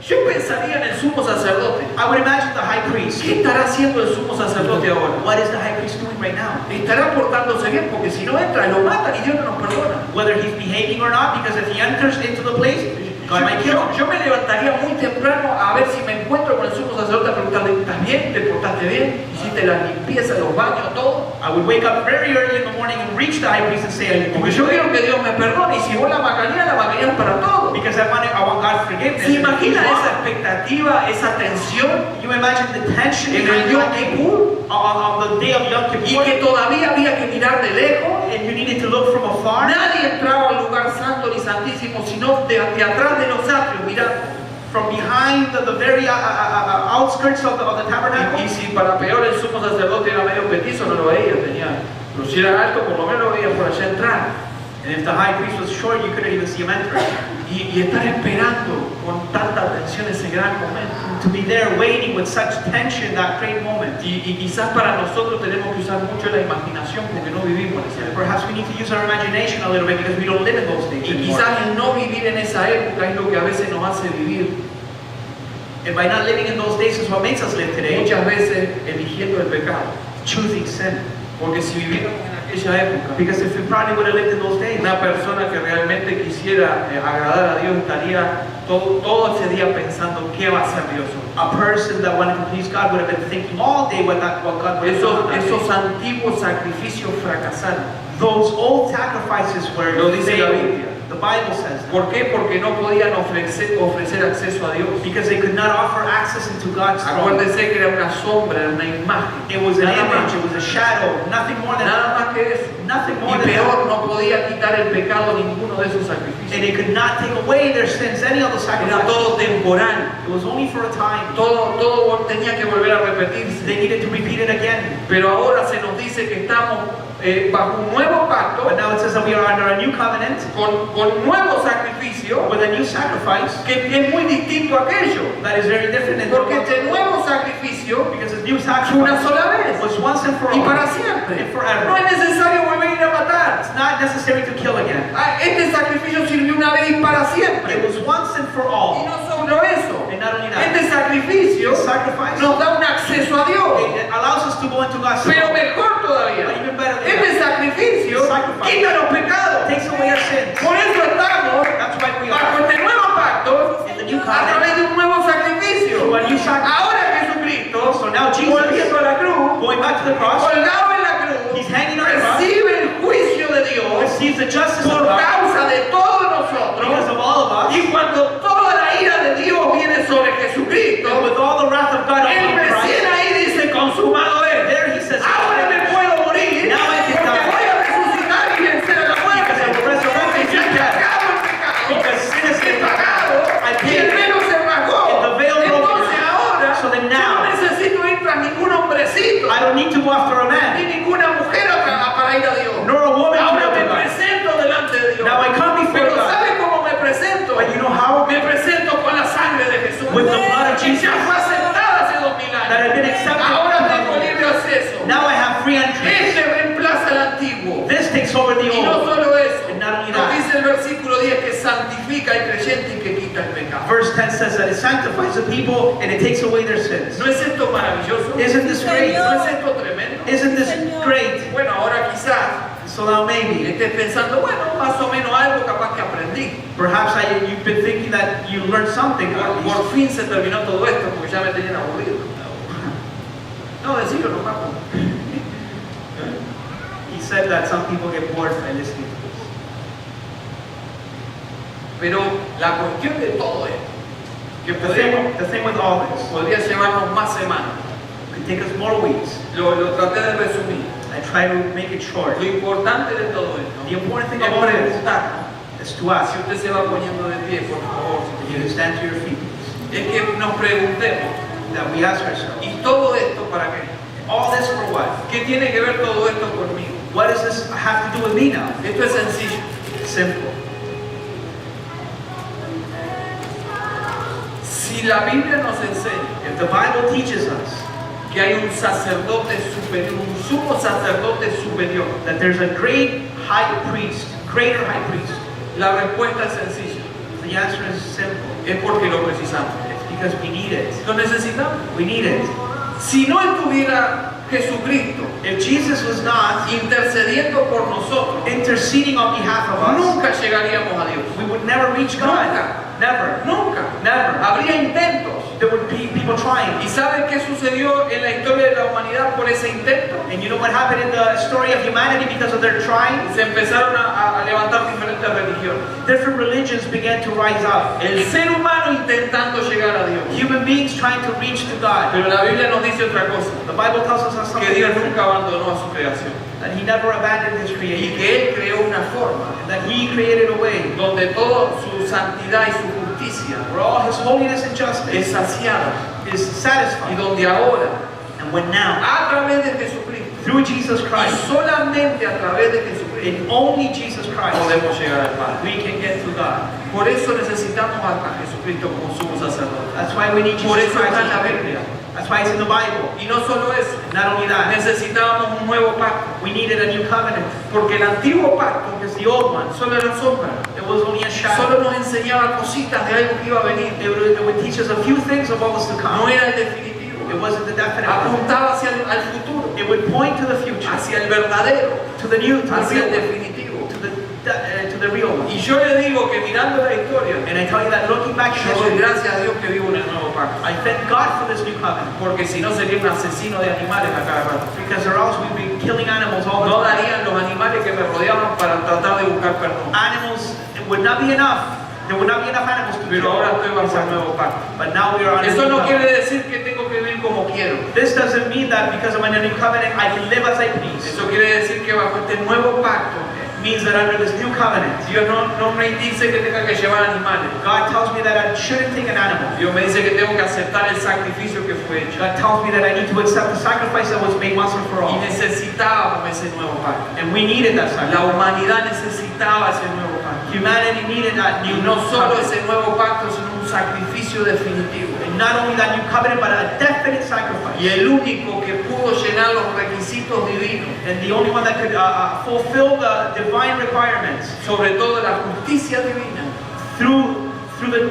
Speaker 1: Yo pensaría en el sumo sacerdote.
Speaker 2: I would imagine the high priest.
Speaker 1: ¿Qué estará haciendo el sumo sacerdote ahora?
Speaker 2: What is the high priest doing right now?
Speaker 1: Estará portándose bien, porque si no entra, lo matan y Dios no nos perdona.
Speaker 2: Whether he's behaving or not, because if he enters into the place, God might kill him.
Speaker 1: Yo me levantaría muy temprano a ver si me encuentro con el sumo sacerdote a preguntarle, ¿estás bien? ¿Te portaste bien? ¿Hiciste la limpieza, los baños, todo?
Speaker 2: I would wake up very early in the morning and reach the high priest and say,
Speaker 1: Porque yo quiero que Dios me perdone y si vos la macaneas es para todo.
Speaker 2: because I want God forgiveness.
Speaker 1: ¿Se imagina esa expectativa, esa tensión
Speaker 2: You imagine the tension
Speaker 1: en
Speaker 2: behind
Speaker 1: el Yom
Speaker 2: Yom
Speaker 1: Kippur
Speaker 2: on the day of Yom
Speaker 1: y
Speaker 2: Kippur,
Speaker 1: que todavía había que mirar de lejos.
Speaker 2: and you needed to look from afar.
Speaker 1: Nadie entraba al lugar santo ni santísimo, sino de atrás de los atrios, mirando.
Speaker 2: From behind the very outskirts of the tabernacle.
Speaker 1: Y si para peor el sumo sacerdote era medio petizo, no lo veía, pero si era alto, por lo menos lo veía por allá entrar.
Speaker 2: And if the high priest was short, you couldn't even see him enter.
Speaker 1: Y estar esperando con tanta atención ese gran momento.
Speaker 2: To be there waiting with such tension, that great moment.
Speaker 1: Y quizás para nosotros tenemos que usar mucho la imaginación porque no vivimos en esa época.
Speaker 2: Perhaps we need to use our imagination a little bit because we don't live in those days
Speaker 1: Y
Speaker 2: anymore.
Speaker 1: quizás el no vivir en esa época es lo que a veces nos hace vivir.
Speaker 2: And by not living in those days is what makes us live today.
Speaker 1: Muchas veces eligiendo el pecado.
Speaker 2: Choosing sin.
Speaker 1: Porque si viviéramos en aquella época,
Speaker 2: Because if we probably would have lived in those days,
Speaker 1: una persona que realmente quisiera agradar a Dios estaría todo ese día pensando qué va a hacer Dios hoy.
Speaker 2: a person that wanted to please God would have been thinking all day what God would have done.
Speaker 1: Esos antiguos sacrificios fracasaron.
Speaker 2: Those old sacrifices were
Speaker 1: Lo dice la
Speaker 2: failed.
Speaker 1: Biblia.
Speaker 2: The Bible says that.
Speaker 1: ¿Por qué? Porque no podían ofrecer acceso a Dios.
Speaker 2: Because they could not offer access into God's throne.
Speaker 1: Acuérdense que era una sombra, era una imagen.
Speaker 2: It was an
Speaker 1: Nada
Speaker 2: image,
Speaker 1: más.
Speaker 2: it was a shadow, nothing more than
Speaker 1: Nada más que eso.
Speaker 2: nothing more
Speaker 1: Y
Speaker 2: than
Speaker 1: peor,
Speaker 2: that.
Speaker 1: no podía quitar el pecado ninguno de esos
Speaker 2: And
Speaker 1: sacrificios.
Speaker 2: it could not take away their sins, any of the
Speaker 1: Era
Speaker 2: sacrifices.
Speaker 1: todo temporal.
Speaker 2: It was only for a time.
Speaker 1: Todo tenía que volver a repetirse.
Speaker 2: They needed to repeat it again.
Speaker 1: Pero ahora se nos dice que estamos bajo un nuevo pacto,
Speaker 2: But now it says that we are under a new covenant
Speaker 1: con nuevo sacrificio,
Speaker 2: with a new sacrifice
Speaker 1: que es muy distinto a aquello.
Speaker 2: that is very different than
Speaker 1: Porque
Speaker 2: the
Speaker 1: este nuevo sacrificio
Speaker 2: because the new
Speaker 1: es una
Speaker 2: sacrifice
Speaker 1: sola vez
Speaker 2: was once and for
Speaker 1: y
Speaker 2: all
Speaker 1: para siempre.
Speaker 2: and forever.
Speaker 1: No es necesario volver a ir a matar.
Speaker 2: It's not necessary to kill again.
Speaker 1: Este sacrificio sirvió una vez y para
Speaker 2: It
Speaker 1: siempre.
Speaker 2: was once and for
Speaker 1: Y
Speaker 2: all.
Speaker 1: no solo eso,
Speaker 2: And not only that,
Speaker 1: este sacrificio
Speaker 2: the sacrifice
Speaker 1: nos da un acceso a Dios.
Speaker 2: it allows us to go into God's
Speaker 1: Pero
Speaker 2: throne.
Speaker 1: mejor
Speaker 2: But
Speaker 1: todavía,
Speaker 2: even better than
Speaker 1: este
Speaker 2: that,
Speaker 1: sacrificio
Speaker 2: Sacrifice.
Speaker 1: quita los pecados.
Speaker 2: takes away our sins.
Speaker 1: Por eso estamos
Speaker 2: That's why we
Speaker 1: bajo
Speaker 2: are
Speaker 1: este nuevo pacto
Speaker 2: in the new
Speaker 1: a
Speaker 2: covenant
Speaker 1: través de un nuevo sacrificio.
Speaker 2: through a new sacrifice.
Speaker 1: Ahora Jesucristo,
Speaker 2: So now Jesus,
Speaker 1: volviendo a la cruz,
Speaker 2: going back to the cross,
Speaker 1: colgado en la cruz,
Speaker 2: He's hanging on the cross,
Speaker 1: recibe el juicio de Dios
Speaker 2: receives the justice of
Speaker 1: por
Speaker 2: God
Speaker 1: causa de todos
Speaker 2: because
Speaker 1: nosotros.
Speaker 2: of all of us.
Speaker 1: Y cuando toda la ira de Dios viene sobre
Speaker 2: And
Speaker 1: Jesucristo,
Speaker 2: with all the wrath of God
Speaker 1: Él
Speaker 2: upon
Speaker 1: recién
Speaker 2: Christ,
Speaker 1: ahí dice consumado es.
Speaker 2: there He says,
Speaker 1: Ahora me puedo morir
Speaker 2: Now I can
Speaker 1: porque
Speaker 2: die.
Speaker 1: voy a resucitar y vencer a la muerte.
Speaker 2: Because I will resurrect
Speaker 1: Porque
Speaker 2: and
Speaker 1: ya
Speaker 2: defeat
Speaker 1: he
Speaker 2: death.
Speaker 1: pagado el pecado.
Speaker 2: Because sin is
Speaker 1: He pagado
Speaker 2: I
Speaker 1: y
Speaker 2: paid
Speaker 1: el
Speaker 2: it.
Speaker 1: velo se rasgó.
Speaker 2: And the veil broke.
Speaker 1: Entonces ahora
Speaker 2: So then
Speaker 1: yo
Speaker 2: now,
Speaker 1: no necesito ir tras ningún hombrecito
Speaker 2: I don't need to go after a
Speaker 1: ni
Speaker 2: man,
Speaker 1: ninguna mujer para ir a Dios.
Speaker 2: nor a woman to
Speaker 1: Ahora
Speaker 2: go
Speaker 1: me
Speaker 2: to God.
Speaker 1: presento delante de Dios.
Speaker 2: Now I come before
Speaker 1: Pero
Speaker 2: God.
Speaker 1: ¿sabe cómo me presento?
Speaker 2: But you know how?
Speaker 1: Me presento con la sangre de Jesús.
Speaker 2: With the blood of
Speaker 1: Que
Speaker 2: Jesus
Speaker 1: ya fue aceptada hace 2000
Speaker 2: that
Speaker 1: años.
Speaker 2: had been accepted.
Speaker 1: Ahora tengo libre acceso.
Speaker 2: Now I have free entry.
Speaker 1: Este reemplaza al antiguo.
Speaker 2: This takes over the
Speaker 1: Y no
Speaker 2: old.
Speaker 1: solo eso.
Speaker 2: And not only
Speaker 1: Nos
Speaker 2: that.
Speaker 1: dice el versículo 10 que santifica al creyente y que quita el pecado.
Speaker 2: Verse 10 says that it sanctifies the people and it takes away their sins.
Speaker 1: ¿No es esto maravilloso?
Speaker 2: Isn't this great?
Speaker 1: ¿No es esto tremendo?
Speaker 2: Isn't this great?
Speaker 1: Bueno, ahora quizás
Speaker 2: So now maybe,
Speaker 1: estés pensando, bueno, más o menos algo capaz que aprendí.
Speaker 2: perhaps you've been thinking that you learned something.
Speaker 1: Por fin se terminó todo esto porque ya me tenían aburrido. No, decirlo nomás.
Speaker 2: He said that some people get bored by listening to this.
Speaker 1: Pero la cuestión de todo esto, que
Speaker 2: The thing with all this,
Speaker 1: podría llevarnos más semanas,
Speaker 2: it could take us more weeks.
Speaker 1: lo traté de resumir.
Speaker 2: I try to make it short.
Speaker 1: Lo importante de todo
Speaker 2: The
Speaker 1: esto
Speaker 2: important thing
Speaker 1: es
Speaker 2: about it
Speaker 1: preguntar,
Speaker 2: is to ask.
Speaker 1: si usted se va poniendo de pie, por favor,
Speaker 2: If you can stand to your feet,
Speaker 1: es que nos preguntemos,
Speaker 2: that we ask ourselves,
Speaker 1: ¿y todo esto para qué?
Speaker 2: all this for what?
Speaker 1: ¿Qué tiene que ver todo esto conmigo?
Speaker 2: What does this have to do with me now?
Speaker 1: Esto es sencillo.
Speaker 2: It's simple.
Speaker 1: Si la Biblia nos enseña
Speaker 2: If the Bible teaches us
Speaker 1: que hay un sacerdote superior, un sumo sacerdote superior,
Speaker 2: that there's a great high priest, greater high priest,
Speaker 1: la respuesta es sencilla.
Speaker 2: the answer is simple.
Speaker 1: Es porque lo precisamos.
Speaker 2: It's because we need it.
Speaker 1: Lo necesitamos.
Speaker 2: We need it.
Speaker 1: Si no estuviera Jesucristo
Speaker 2: If Jesus was not
Speaker 1: intercediendo por nosotros,
Speaker 2: interceding on behalf of us,
Speaker 1: nunca llegaríamos a Dios.
Speaker 2: we would never reach God.
Speaker 1: Nunca.
Speaker 2: Never.
Speaker 1: Nunca.
Speaker 2: Never.
Speaker 1: Habría intentos.
Speaker 2: There would be people trying.
Speaker 1: ¿Y saben qué sucedió en la historia de la humanidad por ese intento?
Speaker 2: And you know what happened in the story of humanity because of their trying?
Speaker 1: Se empezaron a levantar diferentes religiones.
Speaker 2: Different religions began to rise up.
Speaker 1: El ser humano intentando
Speaker 2: human beings trying to reach to God.
Speaker 1: Pero la Biblia nos dice otra cosa,
Speaker 2: The Bible tells us something
Speaker 1: que Dios
Speaker 2: different,
Speaker 1: nunca abandonó a su creación
Speaker 2: that He never abandoned His
Speaker 1: y
Speaker 2: creation,
Speaker 1: que Él creó una forma
Speaker 2: that He created a way
Speaker 1: donde toda su santidad y su justicia
Speaker 2: where all His holiness and
Speaker 1: es
Speaker 2: justice
Speaker 1: saciada
Speaker 2: is
Speaker 1: y
Speaker 2: satisfied.
Speaker 1: donde ahora,
Speaker 2: And when now,
Speaker 1: a través de Jesucristo
Speaker 2: through Jesus
Speaker 1: y
Speaker 2: Christ,
Speaker 1: solamente a través de Jesucristo,
Speaker 2: in only Jesus Christ,
Speaker 1: podemos llegar al Padre.
Speaker 2: we can get to God.
Speaker 1: Por eso necesitamos a Jesucristo como sumo sacerdote.
Speaker 2: That's why we need
Speaker 1: Por
Speaker 2: Jesus
Speaker 1: eso
Speaker 2: Christ.
Speaker 1: está en la Biblia.
Speaker 2: That's why it's in the Bible.
Speaker 1: Y no solo eso,
Speaker 2: Not only that,
Speaker 1: necesitábamos un nuevo pacto,
Speaker 2: we needed a new covenant,
Speaker 1: porque el antiguo pacto
Speaker 2: because the old one,
Speaker 1: solo era sombra,
Speaker 2: it was only a shadow.
Speaker 1: solo nos enseñaba cositas de algo que iba a venir,
Speaker 2: It would teach us a few things of what was to
Speaker 1: no
Speaker 2: come.
Speaker 1: era el definitivo,
Speaker 2: It wasn't the definite one.
Speaker 1: apuntaba hacia al futuro,
Speaker 2: It would point to the future,
Speaker 1: hacia el verdadero,
Speaker 2: to the new, to the
Speaker 1: hacia
Speaker 2: real
Speaker 1: el
Speaker 2: one,
Speaker 1: definitivo.
Speaker 2: to the real one.
Speaker 1: Y yo le digo que mirando la historia,
Speaker 2: And I tell you that looking back at
Speaker 1: yo doy
Speaker 2: history,
Speaker 1: gracias a Dios que vivo en el nuevo pacto,
Speaker 2: I thank God for this new covenant,
Speaker 1: porque si no sería un asesino de animales a cada rato.
Speaker 2: because or else we'd be killing animals all the
Speaker 1: No
Speaker 2: time.
Speaker 1: darían los animales que me rodeaban para tratar de buscar perdón.
Speaker 2: Animals, it would not be enough. There would not be enough animals to
Speaker 1: Pero
Speaker 2: kill.
Speaker 1: ahora estoy bajo el nuevo pacto.
Speaker 2: But now we are on a
Speaker 1: Eso
Speaker 2: new
Speaker 1: no quiere
Speaker 2: covenant.
Speaker 1: decir que tengo que vivir como quiero.
Speaker 2: This doesn't mean that because I'm in a new covenant, I can live as I please.
Speaker 1: Eso quiere decir que bajo este nuevo pacto,
Speaker 2: It means that under this new covenant,
Speaker 1: Dios no me dice que tenga que llevar animales.
Speaker 2: God tells me that I shouldn't take an animal.
Speaker 1: Dios me dice que tengo que aceptar el sacrificio que fue hecho.
Speaker 2: God tells me that I need to accept the sacrifice that was made once and for
Speaker 1: Y
Speaker 2: all.
Speaker 1: necesitábamos ese nuevo pacto.
Speaker 2: And we needed that
Speaker 1: La
Speaker 2: sacrifice.
Speaker 1: humanidad necesitaba ese nuevo pacto.
Speaker 2: Humanity needed that
Speaker 1: Y
Speaker 2: new
Speaker 1: no solo
Speaker 2: covenant.
Speaker 1: ese nuevo pacto, sino un sacrificio definitivo.
Speaker 2: And not only that new covenant, but a definite
Speaker 1: Y
Speaker 2: sacrifice.
Speaker 1: el único que pudo llenar los requisitos divinos,
Speaker 2: And the only one that could fulfill the divine requirements
Speaker 1: sobre todo la justicia divina,
Speaker 2: through the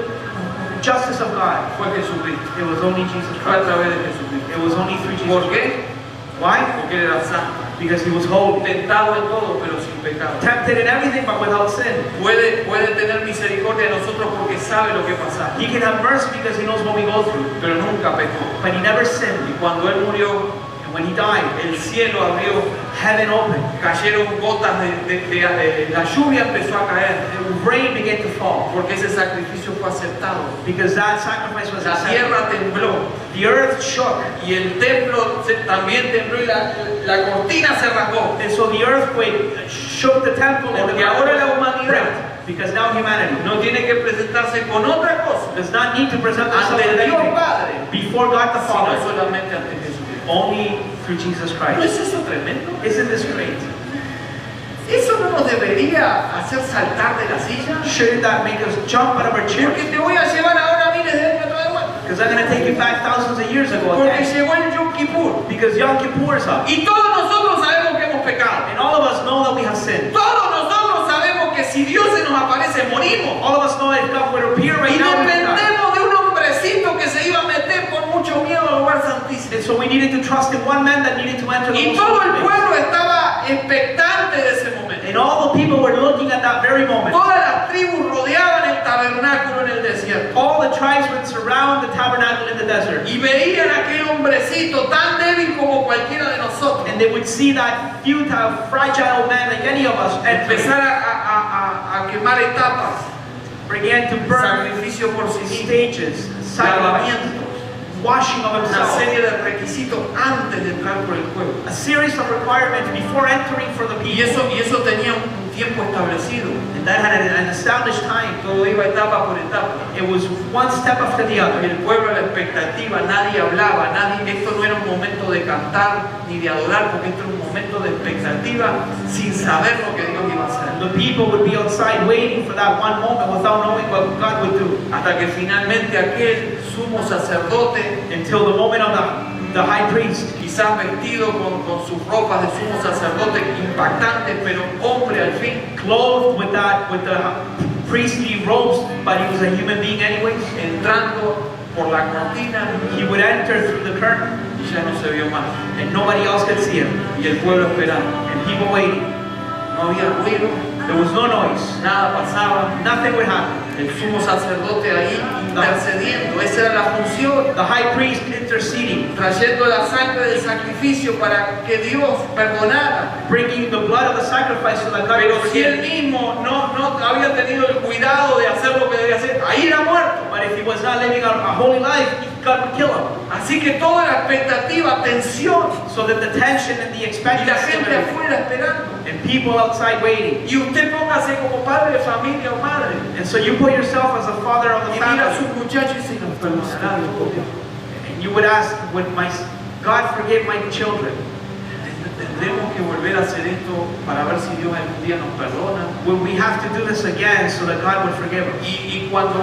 Speaker 2: justice of God,
Speaker 1: fue Jesucristo.
Speaker 2: it was only Jesus
Speaker 1: Fue a
Speaker 2: Christ.
Speaker 1: través de Jesucristo.
Speaker 2: It was only through
Speaker 1: ¿Por
Speaker 2: Jesus Christ.
Speaker 1: qué?
Speaker 2: Why?
Speaker 1: Porque Él era santo.
Speaker 2: Because He was holy.
Speaker 1: Tentado en todo, pero sin pecado.
Speaker 2: Tempted in everything, but without sin.
Speaker 1: Puede tener misericordia de nosotros porque sabe lo que pasa,
Speaker 2: He can have mercy because He knows what we go through.
Speaker 1: pero nunca pecó.
Speaker 2: But He never sinned.
Speaker 1: Y cuando Él murió,
Speaker 2: And when He died,
Speaker 1: el cielo abrió,
Speaker 2: heaven opened.
Speaker 1: cayeron gotas la lluvia empezó a caer,
Speaker 2: And rain began to fall.
Speaker 1: porque ese sacrificio fue aceptado.
Speaker 2: Because that sacrifice was
Speaker 1: La
Speaker 2: accepted.
Speaker 1: tierra tembló
Speaker 2: The earth shook.
Speaker 1: y el templo también tembló y la cortina se rasgó.
Speaker 2: And so the earthquake shook the temple and the
Speaker 1: Porque ahora la
Speaker 2: ground
Speaker 1: humanidad
Speaker 2: break. Because now humanity
Speaker 1: no tiene que presentarse con otra cosa
Speaker 2: does not need to present themselves
Speaker 1: ante
Speaker 2: with
Speaker 1: Dios
Speaker 2: anything
Speaker 1: Padre,
Speaker 2: before God the
Speaker 1: sino
Speaker 2: Father,
Speaker 1: solamente ante Jesucristo.
Speaker 2: only through Jesus
Speaker 1: ¿No
Speaker 2: Christ.
Speaker 1: es eso tremendo?
Speaker 2: Isn't this great?
Speaker 1: ¿Eso no nos debería hacer saltar de la silla?
Speaker 2: Shouldn't that make us jump out of our chairs?
Speaker 1: Porque te voy a llevar ahora miles de años atrás de vuelta.
Speaker 2: Because I'm going to take you back thousands of years ago
Speaker 1: Porque
Speaker 2: again.
Speaker 1: llegó el Yom Kippur.
Speaker 2: Because Yom Kippur is up.
Speaker 1: Y todos nosotros sabemos que hemos pecado.
Speaker 2: And all of us know that we have sinned.
Speaker 1: Todos nosotros sabemos que si Dios se nos aparece, morimos.
Speaker 2: All of us know that if God would appear right
Speaker 1: Y
Speaker 2: now, we would die.
Speaker 1: dependemos de un hombrecito que se iba a meter con mucho miedo al lugar santísimo.
Speaker 2: And so we needed to trust in one man that needed to enter the
Speaker 1: Y
Speaker 2: most
Speaker 1: todo
Speaker 2: holy
Speaker 1: el
Speaker 2: place.
Speaker 1: pueblo estaba expectante de ese momento.
Speaker 2: And all the people were looking at that very moment.
Speaker 1: Todas las tribus rodeaban el tabernáculo en el desierto.
Speaker 2: All the tribes would surround the tabernacle in the desert.
Speaker 1: Y veían a aquel hombrecito tan débil como cualquiera de nosotros.
Speaker 2: And they would see that futile, fragile man like any of us
Speaker 1: Empezar a quemar etapas.
Speaker 2: began to burn
Speaker 1: Sacrificio por sí mismo.
Speaker 2: stages, sacrifice,
Speaker 1: Lavamientos.
Speaker 2: washing of
Speaker 1: Una
Speaker 2: himself,
Speaker 1: serie de requisitos antes de entrar por el pueblo.
Speaker 2: a series of requirements before entering for the
Speaker 1: Y
Speaker 2: people.
Speaker 1: eso tenía un tiempo establecido.
Speaker 2: And that had an established time.
Speaker 1: Todo iba etapa por etapa.
Speaker 2: It was one step after the other.
Speaker 1: El pueblo a la expectativa, nadie hablaba, esto no era un momento de cantar ni de adorar, porque esto era un momento de expectativa sin saber lo que Dios iba a hacer.
Speaker 2: The people would be outside waiting for that one moment without knowing what God would do.
Speaker 1: Hasta que finalmente aquel sumo sacerdote,
Speaker 2: Until the moment of the high priest,
Speaker 1: quizás vestido con sus ropas de sumo sacerdote impactantes, pero hombre al fin,
Speaker 2: clothed with the priestly robes, but he was a human being anyways.
Speaker 1: entrando por la cortina,
Speaker 2: He would enter through the curtain,
Speaker 1: y ya no se vio más.
Speaker 2: and nobody else could see him.
Speaker 1: Y el pueblo esperando.
Speaker 2: And people waiting.
Speaker 1: No había ruido,
Speaker 2: There was no noise.
Speaker 1: nada pasaba.
Speaker 2: Nothing would happen.
Speaker 1: El sumo sacerdote ahí intercediendo, esa era la función,
Speaker 2: The high priest interceding,
Speaker 1: trayendo la sangre del sacrificio para que Dios perdonara.
Speaker 2: bringing the blood of the sacrifice so that God
Speaker 1: Pero
Speaker 2: would
Speaker 1: si él
Speaker 2: forgive.
Speaker 1: mismo no había tenido el cuidado de hacer lo que debía hacer, ahí era muerto.
Speaker 2: But if he was not living a holy life, God would kill him.
Speaker 1: Así que toda la expectativa, tensión,
Speaker 2: So that the tension and the
Speaker 1: y la
Speaker 2: expectancy
Speaker 1: gente afuera esperando.
Speaker 2: and people outside waiting.
Speaker 1: Y usted póngase como padre de familia o madre.
Speaker 2: And so you put yourself as a father of the
Speaker 1: Y mira a
Speaker 2: family.
Speaker 1: sus muchachos y se nos perdonará Dios por Dios.
Speaker 2: And you would ask, would my God forgive my children?
Speaker 1: Tendremos que volver a hacer esto para ver si Dios algún día nos perdona.
Speaker 2: Will we have to do this again so that God would forgive us?
Speaker 1: Y cuando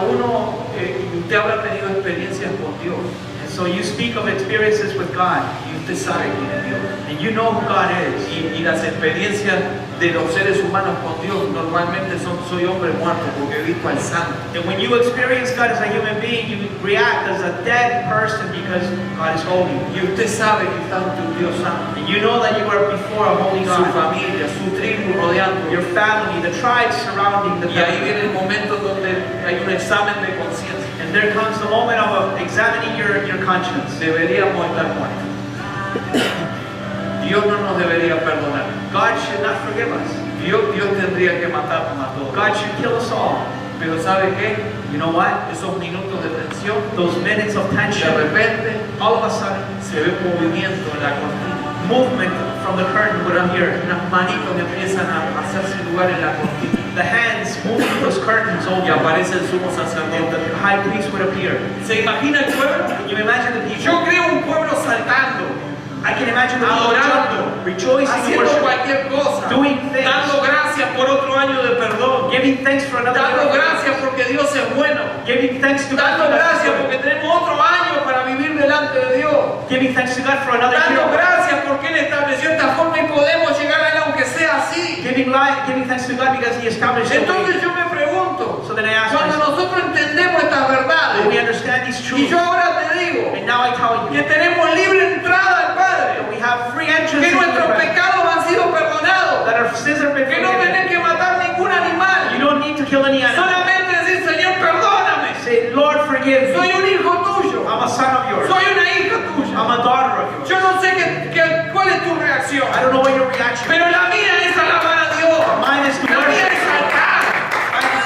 Speaker 1: usted habrá tenido experiencias con Dios,
Speaker 2: And so you speak of experiences with God,
Speaker 1: y usted sabe quién es Dios.
Speaker 2: and you know who God is.
Speaker 1: Y las experiencias de los seres humanos con Dios normalmente soy hombre muerto porque he visto al santo.
Speaker 2: And when you experience God as a human being, you react as a dead person because God is holy.
Speaker 1: Y usted sabe que está ante un Dios santo.
Speaker 2: And you know that you are before a holy
Speaker 1: Su
Speaker 2: God.
Speaker 1: familia, su tribu rodeando.
Speaker 2: Your family, the tribes surrounding the
Speaker 1: Y ahí
Speaker 2: family.
Speaker 1: viene el momento donde hay un examen de conciencia.
Speaker 2: And there comes the moment of examining your conscience.
Speaker 1: Deberíamos estar muertos. Dios no nos debería perdonar.
Speaker 2: God should not forgive us.
Speaker 1: Dios tendría que matarnos a todos.
Speaker 2: God should kill us all.
Speaker 1: Pero ¿sabe qué?
Speaker 2: You know what?
Speaker 1: Esos minutos de tensión,
Speaker 2: Those minutes of
Speaker 1: de
Speaker 2: tension,
Speaker 1: repente
Speaker 2: all of a sudden,
Speaker 1: se ve movimiento en la cortina.
Speaker 2: movement from the curtain would appear.
Speaker 1: Unas manitos que empiezan a hacerse lugar en la cortina.
Speaker 2: The hands moving those curtains
Speaker 1: Y
Speaker 2: open.
Speaker 1: aparece el sumo
Speaker 2: And
Speaker 1: sacerdote.
Speaker 2: the high priest would appear.
Speaker 1: ¿Se imagina el pueblo?
Speaker 2: Can you imagine the people?
Speaker 1: Yo creo un pueblo saltando,
Speaker 2: I can imagine the people
Speaker 1: adorando,
Speaker 2: jumping, rejoicing in
Speaker 1: haciendo
Speaker 2: worship,
Speaker 1: cualquier cosa,
Speaker 2: doing things,
Speaker 1: dando gracias por otro año de perdón,
Speaker 2: giving thanks for another
Speaker 1: dando
Speaker 2: year,
Speaker 1: gracias porque Dios es bueno,
Speaker 2: giving thanks to God
Speaker 1: dando
Speaker 2: for
Speaker 1: gracias
Speaker 2: another
Speaker 1: porque tenemos otro año para vivir delante de Dios,
Speaker 2: giving thanks to God for another
Speaker 1: dando
Speaker 2: year,
Speaker 1: gracias porque Él estableció esta forma y podemos llegar a Él aunque sea así.
Speaker 2: giving thanks to God because He established the way.
Speaker 1: Entonces yo me pregunto,
Speaker 2: So then I ask
Speaker 1: cuando
Speaker 2: myself,
Speaker 1: nosotros entendemos estas
Speaker 2: when we
Speaker 1: verdades,
Speaker 2: understand these
Speaker 1: y
Speaker 2: truths,
Speaker 1: yo ahora te digo
Speaker 2: and now I tell
Speaker 1: que
Speaker 2: you
Speaker 1: tenemos libre entrada al Padre,
Speaker 2: that we have free entrance
Speaker 1: que
Speaker 2: into the
Speaker 1: nuestros
Speaker 2: presence,
Speaker 1: pecados han sido perdonados,
Speaker 2: that our sins have been
Speaker 1: que no
Speaker 2: forgiven.
Speaker 1: tenés que matar ningún animal,
Speaker 2: You don't need to kill any animal.
Speaker 1: solamente decir, Señor, perdóname,
Speaker 2: Say, Lord, forgive
Speaker 1: soy
Speaker 2: me.
Speaker 1: un hijo tuyo,
Speaker 2: I'm a son of yours.
Speaker 1: soy una hija tuya.
Speaker 2: I'm a daughter of yours.
Speaker 1: Yo no sé cuál es tu reacción,
Speaker 2: I don't know what your reaction is.
Speaker 1: pero la mía es alabar a Dios,
Speaker 2: Mine is to
Speaker 1: la mía
Speaker 2: worship.
Speaker 1: es saltar,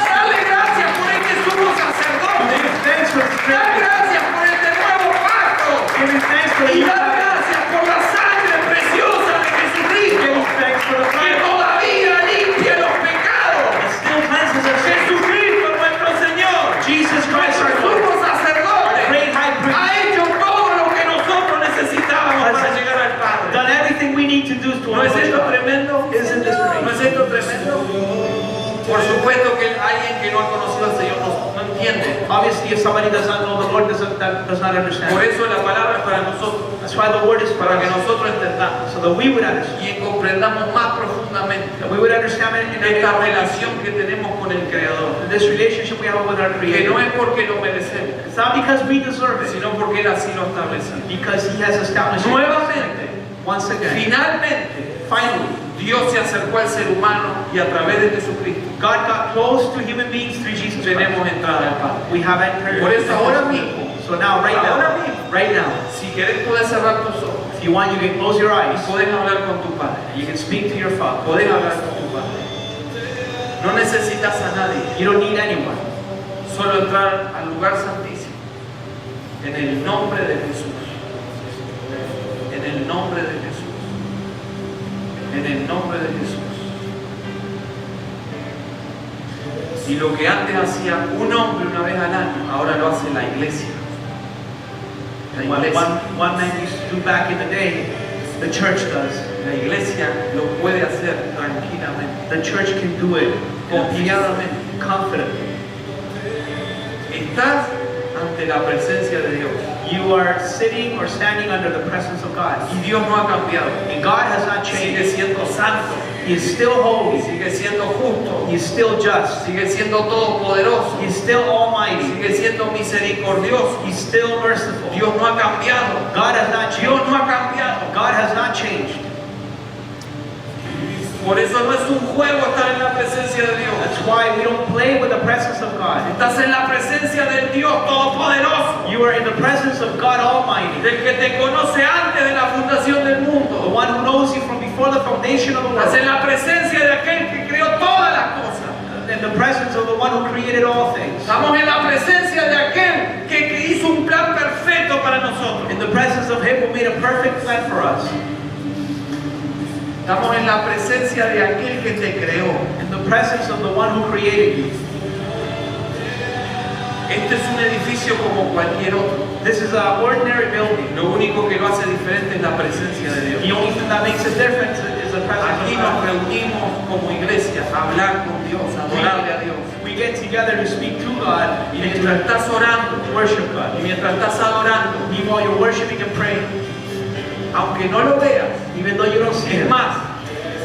Speaker 1: darle gracias por este sumo sacerdote,
Speaker 2: Giving thanks for the
Speaker 1: dar
Speaker 2: Spirit.
Speaker 1: gracias por este nuevo pacto,
Speaker 2: Giving thanks for the
Speaker 1: y
Speaker 2: new
Speaker 1: dar
Speaker 2: covenant.
Speaker 1: gracias por la sangre preciosa de Jesucristo,
Speaker 2: Giving thanks for the
Speaker 1: que
Speaker 2: blood
Speaker 1: todavía limpia los pecados.
Speaker 2: that still cleanses us.
Speaker 1: Jesucristo nuestro Señor,
Speaker 2: Jesus Christ our
Speaker 1: nuestro
Speaker 2: Lord,
Speaker 1: sumo sacerdote,
Speaker 2: our great high priest,
Speaker 1: ha hecho todo lo que nosotros necesitábamos para llegar al Padre.
Speaker 2: done everything we need to do to
Speaker 1: ¿No es
Speaker 2: approach
Speaker 1: esto
Speaker 2: God.
Speaker 1: tremendo?
Speaker 2: Isn't this great?
Speaker 1: ¿No es esto tremendo? Por supuesto que alguien que no ha conocido al Señor no entiende.
Speaker 2: Obviously, if somebody does not know the Lord, does not
Speaker 1: Por
Speaker 2: understand.
Speaker 1: eso la palabra es para nosotros,
Speaker 2: That's why the word is for
Speaker 1: para que
Speaker 2: us,
Speaker 1: nosotros entendamos
Speaker 2: so that we would understand,
Speaker 1: y comprendamos más profundamente
Speaker 2: that we would understand it in
Speaker 1: esta relación que tenemos con el Creador,
Speaker 2: this relationship we have with our
Speaker 1: que no
Speaker 2: Creator.
Speaker 1: es porque lo merecemos,
Speaker 2: It's not because we deserve it,
Speaker 1: sino porque Él así lo estableció.
Speaker 2: because He has established it.
Speaker 1: Nuevamente,
Speaker 2: Once again,
Speaker 1: finalmente,
Speaker 2: finally,
Speaker 1: Dios se acercó al ser humano y a través de Jesucristo
Speaker 2: God got close to human beings through Jesus Christ.
Speaker 1: tenemos entrada al Padre.
Speaker 2: We have entered.
Speaker 1: Por eso ahora mismo,
Speaker 2: So now,
Speaker 1: ahora mismo,
Speaker 2: right now,
Speaker 1: si querés puedes cerrar tus ojos
Speaker 2: if you want, you can close your
Speaker 1: y
Speaker 2: eyes.
Speaker 1: podés hablar con tu Padre.
Speaker 2: You can speak to your Father.
Speaker 1: Podés hablar con tu Padre. No necesitas a nadie,
Speaker 2: You don't need anyone.
Speaker 1: solo entrar al lugar santísimo en el nombre de Jesús. En el nombre de Jesús. En el nombre de Jesús. Y lo que antes hacía un hombre una vez al año, ahora lo hace la iglesia. La
Speaker 2: What
Speaker 1: iglesia.
Speaker 2: one man used to do back in the day, the church does.
Speaker 1: La iglesia lo puede hacer tranquilamente,
Speaker 2: The church can do it
Speaker 1: confiadamente.
Speaker 2: confidently.
Speaker 1: Estás ante la presencia de Dios.
Speaker 2: You are sitting or standing under the presence of God.
Speaker 1: Y Dios no ha cambiado.
Speaker 2: And God has not
Speaker 1: Sigue
Speaker 2: changed.
Speaker 1: siendo santo,
Speaker 2: He is still holy.
Speaker 1: sigue siendo justo,
Speaker 2: He is still just.
Speaker 1: sigue siendo todopoderoso,
Speaker 2: He is still almighty.
Speaker 1: sigue siendo misericordioso.
Speaker 2: He's still merciful.
Speaker 1: Dios no ha cambiado.
Speaker 2: God has not
Speaker 1: Dios
Speaker 2: changed.
Speaker 1: no ha cambiado.
Speaker 2: God has not changed.
Speaker 1: Por eso no es un juego estar en la presencia de Dios.
Speaker 2: That's why we don't play with the presence of God.
Speaker 1: Estás en la presencia del Dios todopoderoso,
Speaker 2: You are in the presence of God Almighty,
Speaker 1: del que te conoce antes de la fundación del
Speaker 2: the
Speaker 1: mundo.
Speaker 2: one who knows you from before the foundation of the
Speaker 1: Estás en
Speaker 2: world.
Speaker 1: la presencia de aquel que creó todas las cosas.
Speaker 2: In the presence of the one who created all things.
Speaker 1: Estamos en la presencia de aquel que hizo un plan perfecto
Speaker 2: a perfect plan for us.
Speaker 1: Estamos en la presencia de aquel que te creó.
Speaker 2: In the presence of the one who created you.
Speaker 1: Este es un edificio como cualquier otro.
Speaker 2: This is an ordinary building.
Speaker 1: Lo único que lo hace diferente es la presencia de Dios.
Speaker 2: The only thing that makes it different is the presence
Speaker 1: Aquí
Speaker 2: of
Speaker 1: nos
Speaker 2: God.
Speaker 1: reunimos como iglesia a hablar con Dios, a adorarle a Dios.
Speaker 2: We get together to speak to God
Speaker 1: Y
Speaker 2: and
Speaker 1: mientras
Speaker 2: to
Speaker 1: estás orando,
Speaker 2: worship God.
Speaker 1: y mientras estás adorando,
Speaker 2: Even while you're worshiping and praying,
Speaker 1: aunque no lo veas,
Speaker 2: even though you don't see
Speaker 1: es
Speaker 2: Him,
Speaker 1: más,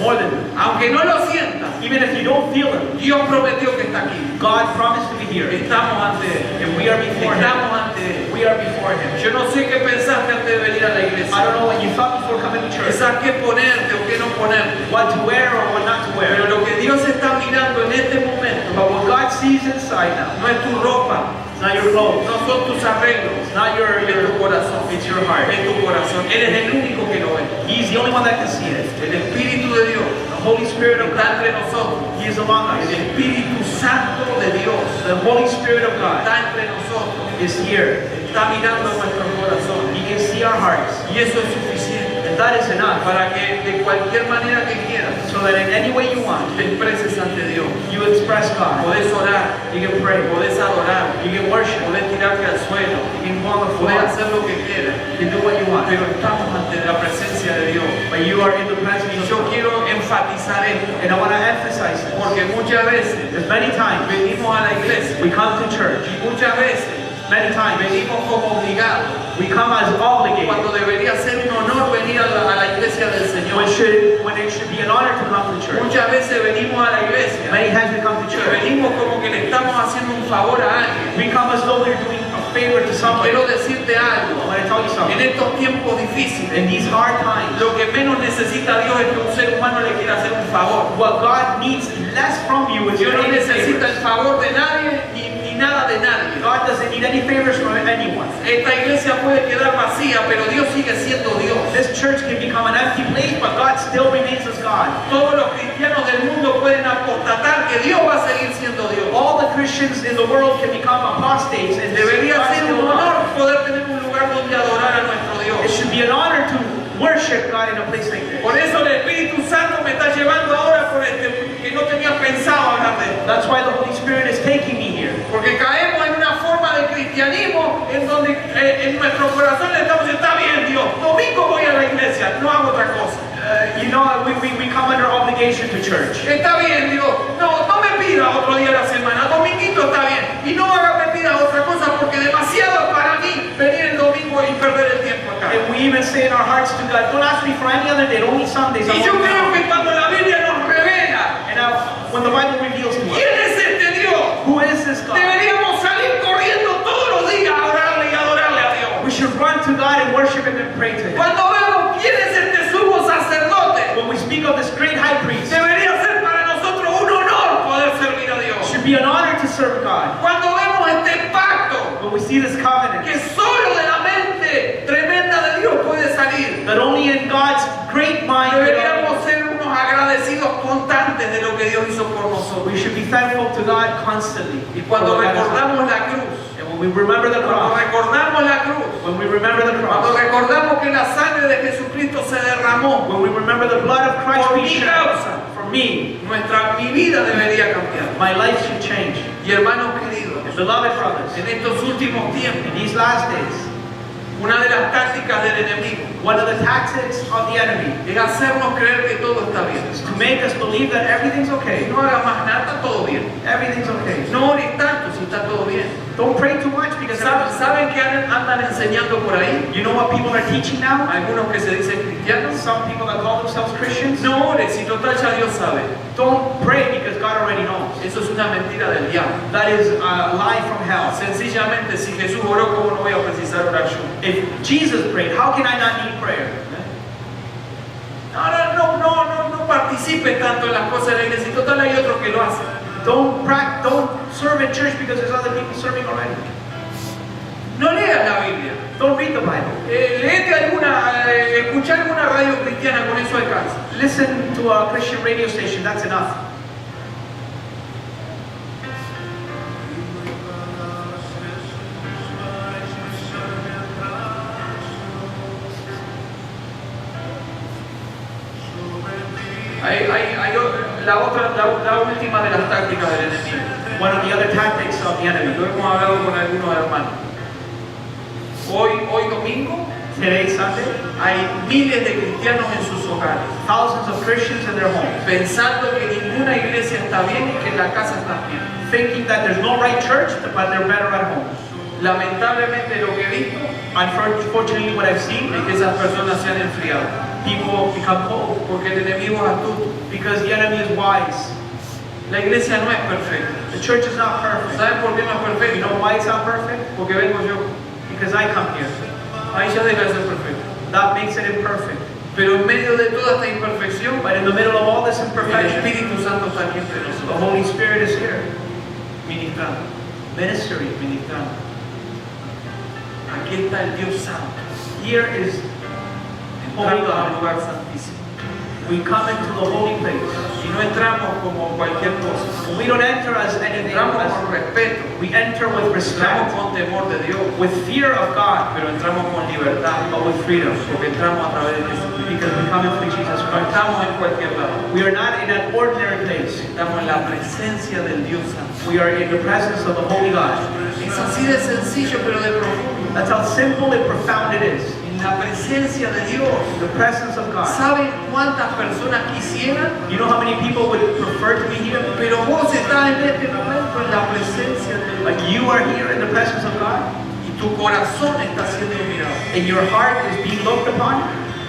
Speaker 2: more than that,
Speaker 1: aunque no lo sientas,
Speaker 2: even if you don't feel Him,
Speaker 1: Dios prometió que está aquí.
Speaker 2: God promised to be here.
Speaker 1: Estamos ante Él.
Speaker 2: And we are before Him.
Speaker 1: Estamos ante Él.
Speaker 2: We are before Him.
Speaker 1: Yo no sé qué pensaste antes de venir a la
Speaker 2: I
Speaker 1: iglesia.
Speaker 2: don't know what you thought before coming to church.
Speaker 1: Quizás qué ponerte o qué no ponerte.
Speaker 2: What to wear or what not to
Speaker 1: Pero
Speaker 2: wear.
Speaker 1: lo que Dios está mirando en este momento
Speaker 2: But what God sees inside now,
Speaker 1: no es tu ropa,
Speaker 2: it's not your clothes,
Speaker 1: no son tus arreglos,
Speaker 2: it's not
Speaker 1: es tu corazón.
Speaker 2: it's your heart.
Speaker 1: Es tu corazón. Él es el único que lo ve.
Speaker 2: He's the only one that can see it.
Speaker 1: El Espíritu de Dios
Speaker 2: The Holy Spirit of
Speaker 1: está
Speaker 2: God,
Speaker 1: entre nosotros.
Speaker 2: He is among us.
Speaker 1: El Espíritu Santo de Dios
Speaker 2: The Holy Spirit of God
Speaker 1: está entre nosotros.
Speaker 2: is here.
Speaker 1: Está mirando nuestros corazones.
Speaker 2: He can see our hearts.
Speaker 1: Y eso es suficiente
Speaker 2: And that is enough.
Speaker 1: para que de cualquier manera que quieras
Speaker 2: So that in any way you want,
Speaker 1: te expreses ante Dios.
Speaker 2: you express God.
Speaker 1: Podés orar,
Speaker 2: You can pray.
Speaker 1: podés adorar,
Speaker 2: You can worship.
Speaker 1: podés tirarte al suelo,
Speaker 2: You can go on the
Speaker 1: podés
Speaker 2: floor.
Speaker 1: hacer lo que quieras.
Speaker 2: You can do what you want.
Speaker 1: Pero estamos ante la presencia de Dios.
Speaker 2: But you are in the presence
Speaker 1: Y
Speaker 2: of
Speaker 1: yo
Speaker 2: God.
Speaker 1: quiero enfatizar esto,
Speaker 2: And I want to emphasize this.
Speaker 1: porque muchas veces
Speaker 2: Because many times
Speaker 1: venimos a la iglesia
Speaker 2: we come to church.
Speaker 1: y muchas veces
Speaker 2: Many times
Speaker 1: venimos como obligados,
Speaker 2: we come as obligated.
Speaker 1: cuando debería ser un honor venir a la iglesia del Señor.
Speaker 2: When it should be an honor to come to church.
Speaker 1: Muchas veces venimos a la iglesia
Speaker 2: Many times we come to
Speaker 1: y
Speaker 2: church.
Speaker 1: venimos como que le estamos haciendo un favor a alguien.
Speaker 2: We come as though we're doing a favor to somebody.
Speaker 1: Quiero decirte
Speaker 2: I
Speaker 1: algo,
Speaker 2: want to tell you
Speaker 1: en
Speaker 2: something.
Speaker 1: estos tiempos difíciles,
Speaker 2: In these hard times,
Speaker 1: lo que menos necesita Dios es que un ser humano le quiera hacer un favor.
Speaker 2: what God needs less from you is
Speaker 1: Dios
Speaker 2: your
Speaker 1: no necesita el
Speaker 2: favors.
Speaker 1: favor de nadie ni nada de nadie.
Speaker 2: God doesn't need any favors from anyone.
Speaker 1: Esta iglesia puede quedar vacía, pero Dios sigue siendo Dios.
Speaker 2: This church can become an empty place, but God still remains as God.
Speaker 1: Todos los cristianos del mundo pueden apostatar que Dios va a seguir siendo Dios.
Speaker 2: All the Christians in the world can become apostates, and
Speaker 1: Debería
Speaker 2: God
Speaker 1: ser
Speaker 2: still
Speaker 1: un
Speaker 2: God.
Speaker 1: honor poder tener un lugar donde adorar a nuestro
Speaker 2: It
Speaker 1: Dios.
Speaker 2: should be an honor to worship God in a place like this.
Speaker 1: Por eso el Espíritu Santo me está llevando ahora por que no tenía pensado hablar de esto.
Speaker 2: That's why the Holy Spirit is taking me here.
Speaker 1: Porque caemos en una forma de cristianismo en donde en nuestro corazón le estamos diciendo, está bien Dios, domingo voy a la iglesia, no hago otra cosa.
Speaker 2: We come under obligation to church.
Speaker 1: Está bien Dios, no me pida otro día de la semana, dominguito está bien. Y no me pida otra cosa porque demasiado para mí venir el domingo y perder el tiempo acá.
Speaker 2: And we even say in our hearts to God, don't ask me for any other day, only Sundays.
Speaker 1: Y yo creo que cuando la Biblia nos revela
Speaker 2: And when the Bible reveals to us,
Speaker 1: quién es este Dios,
Speaker 2: who is this God?
Speaker 1: deberíamos salir corriendo todos los días a orarle y adorarle a Dios.
Speaker 2: We should run to God and worship Him and pray to Him.
Speaker 1: Cuando vemos quién es este sumo sacerdote,
Speaker 2: When we speak of this great high priest, it
Speaker 1: debería ser para nosotros un honor poder servir a Dios.
Speaker 2: should be an honor to serve God.
Speaker 1: Cuando vemos este pacto,
Speaker 2: When we see this covenant,
Speaker 1: que solo de la mente tremenda de Dios puede salir,
Speaker 2: that only in God's great mind,
Speaker 1: deberíamos ser unos agradecidos constantes de lo que Dios hizo por nosotros.
Speaker 2: we should be thankful to God constantly.
Speaker 1: Y cuando
Speaker 2: For what God has done.
Speaker 1: recordamos la cruz,
Speaker 2: And when we remember the
Speaker 1: cuando
Speaker 2: cross,
Speaker 1: recordamos la cruz,
Speaker 2: when we remember the
Speaker 1: cuando
Speaker 2: cross,
Speaker 1: recordamos que la sangre de Jesucristo se derramó,
Speaker 2: when we remember the blood of Christ
Speaker 1: por
Speaker 2: being
Speaker 1: mi
Speaker 2: shed
Speaker 1: causa,
Speaker 2: for me,
Speaker 1: mi vida debería cambiar.
Speaker 2: my life should change.
Speaker 1: Y hermanos queridos,
Speaker 2: Beloved brothers,
Speaker 1: en estos últimos tiempos,
Speaker 2: in these last days,
Speaker 1: una de las tácticas del enemigo
Speaker 2: one of the tactics of the enemy
Speaker 1: es hacernos creer que todo está bien.
Speaker 2: is to make us believe that everything's okay.
Speaker 1: No hagas más nada, está todo bien.
Speaker 2: Everything's okay.
Speaker 1: No ores tanto si está todo bien.
Speaker 2: Don't pray too much because
Speaker 1: ¿Saben qué andan enseñando por ahí?
Speaker 2: you know what people are teaching now?
Speaker 1: Algunos que se dicen cristianos.
Speaker 2: Some people that call themselves Christians.
Speaker 1: No ores, si total ya Dios sabe.
Speaker 2: Don't pray because God already knows.
Speaker 1: Eso es una mentira del diablo.
Speaker 2: That is a lie from hell.
Speaker 1: Sencillamente, si Jesús oró, ¿cómo no voy a precisar orar yo?
Speaker 2: If Jesus prayed, how can I not need prayer?
Speaker 1: No participe tanto en las cosas de la iglesia. Si total hay otros que lo hacen.
Speaker 2: Don't serve in church because there's other people serving already.
Speaker 1: No leas la Biblia.
Speaker 2: Don't read the Bible.
Speaker 1: Escuchar alguna radio cristiana, con eso alcanza.
Speaker 2: Listen to a Christian radio station, that's enough.
Speaker 1: La última de las tácticas del enemigo.
Speaker 2: One of the other tactics of the enemy.
Speaker 1: Lo hemos hablado con algunos hermanos. Hoy domingo,
Speaker 2: Today, Sunday,
Speaker 1: hay miles de cristianos en sus hogares,
Speaker 2: thousands of Christians in their homes,
Speaker 1: pensando que ninguna iglesia está bien y que la casa está bien.
Speaker 2: thinking that there's no right church, but they're better at home.
Speaker 1: Lamentablemente lo que he visto
Speaker 2: Unfortunately, what I've seen
Speaker 1: es que esas personas se han enfriado,
Speaker 2: people become cold
Speaker 1: porque el enemigo es astuto.
Speaker 2: because the enemy is wise.
Speaker 1: La iglesia no es perfecta.
Speaker 2: The church is not perfect.
Speaker 1: ¿Saben por qué no es
Speaker 2: You
Speaker 1: perfecta?
Speaker 2: know why it's not perfect?
Speaker 1: Porque vengo yo.
Speaker 2: Because I come here.
Speaker 1: Ahí ya deja de ser perfecto.
Speaker 2: That makes it imperfect.
Speaker 1: Pero en medio de toda esta imperfección,
Speaker 2: But in the middle of all this
Speaker 1: el
Speaker 2: imperfection,
Speaker 1: Espíritu Santo está aquí entre
Speaker 2: the
Speaker 1: nosotros,
Speaker 2: Holy Spirit is here,
Speaker 1: ministrando,
Speaker 2: ministering.
Speaker 1: ministrando. Aquí está el Dios Santo.
Speaker 2: Here is Holy
Speaker 1: Entrando al
Speaker 2: God.
Speaker 1: lugar santísimo.
Speaker 2: We come into the holy place.
Speaker 1: Y no entramos como cualquier cosa.
Speaker 2: We don't enter as anything.
Speaker 1: Entramos con respeto.
Speaker 2: We enter with
Speaker 1: Entramos
Speaker 2: respect,
Speaker 1: con temor de Dios.
Speaker 2: with fear of God,
Speaker 1: Pero entramos con libertad.
Speaker 2: but with freedom.
Speaker 1: Porque entramos a través de Jesucristo.
Speaker 2: Because we come in through Jesus
Speaker 1: No
Speaker 2: Christ.
Speaker 1: estamos en cualquier lado.
Speaker 2: We are not in an ordinary place.
Speaker 1: Estamos en la presencia del Dios Santo.
Speaker 2: We are in the presence of the Holy God.
Speaker 1: Es así de sencillo, pero de profundo.
Speaker 2: That's how simple and profound it is.
Speaker 1: En la presencia de Dios.
Speaker 2: The presence of God.
Speaker 1: ¿Saben cuántas personas quisieran?
Speaker 2: You know how many people would prefer to be here?
Speaker 1: Pero vos estás en este momento en la presencia de Dios.
Speaker 2: Like you are here in the presence of God,
Speaker 1: Y tu corazón está siendo mirado.
Speaker 2: and your heart is being looked upon.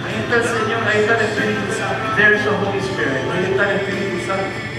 Speaker 1: Ahí está el Señor, ahí está el Espíritu Santo.
Speaker 2: There's the Holy Spirit.
Speaker 1: Ahí está el Espíritu Santo.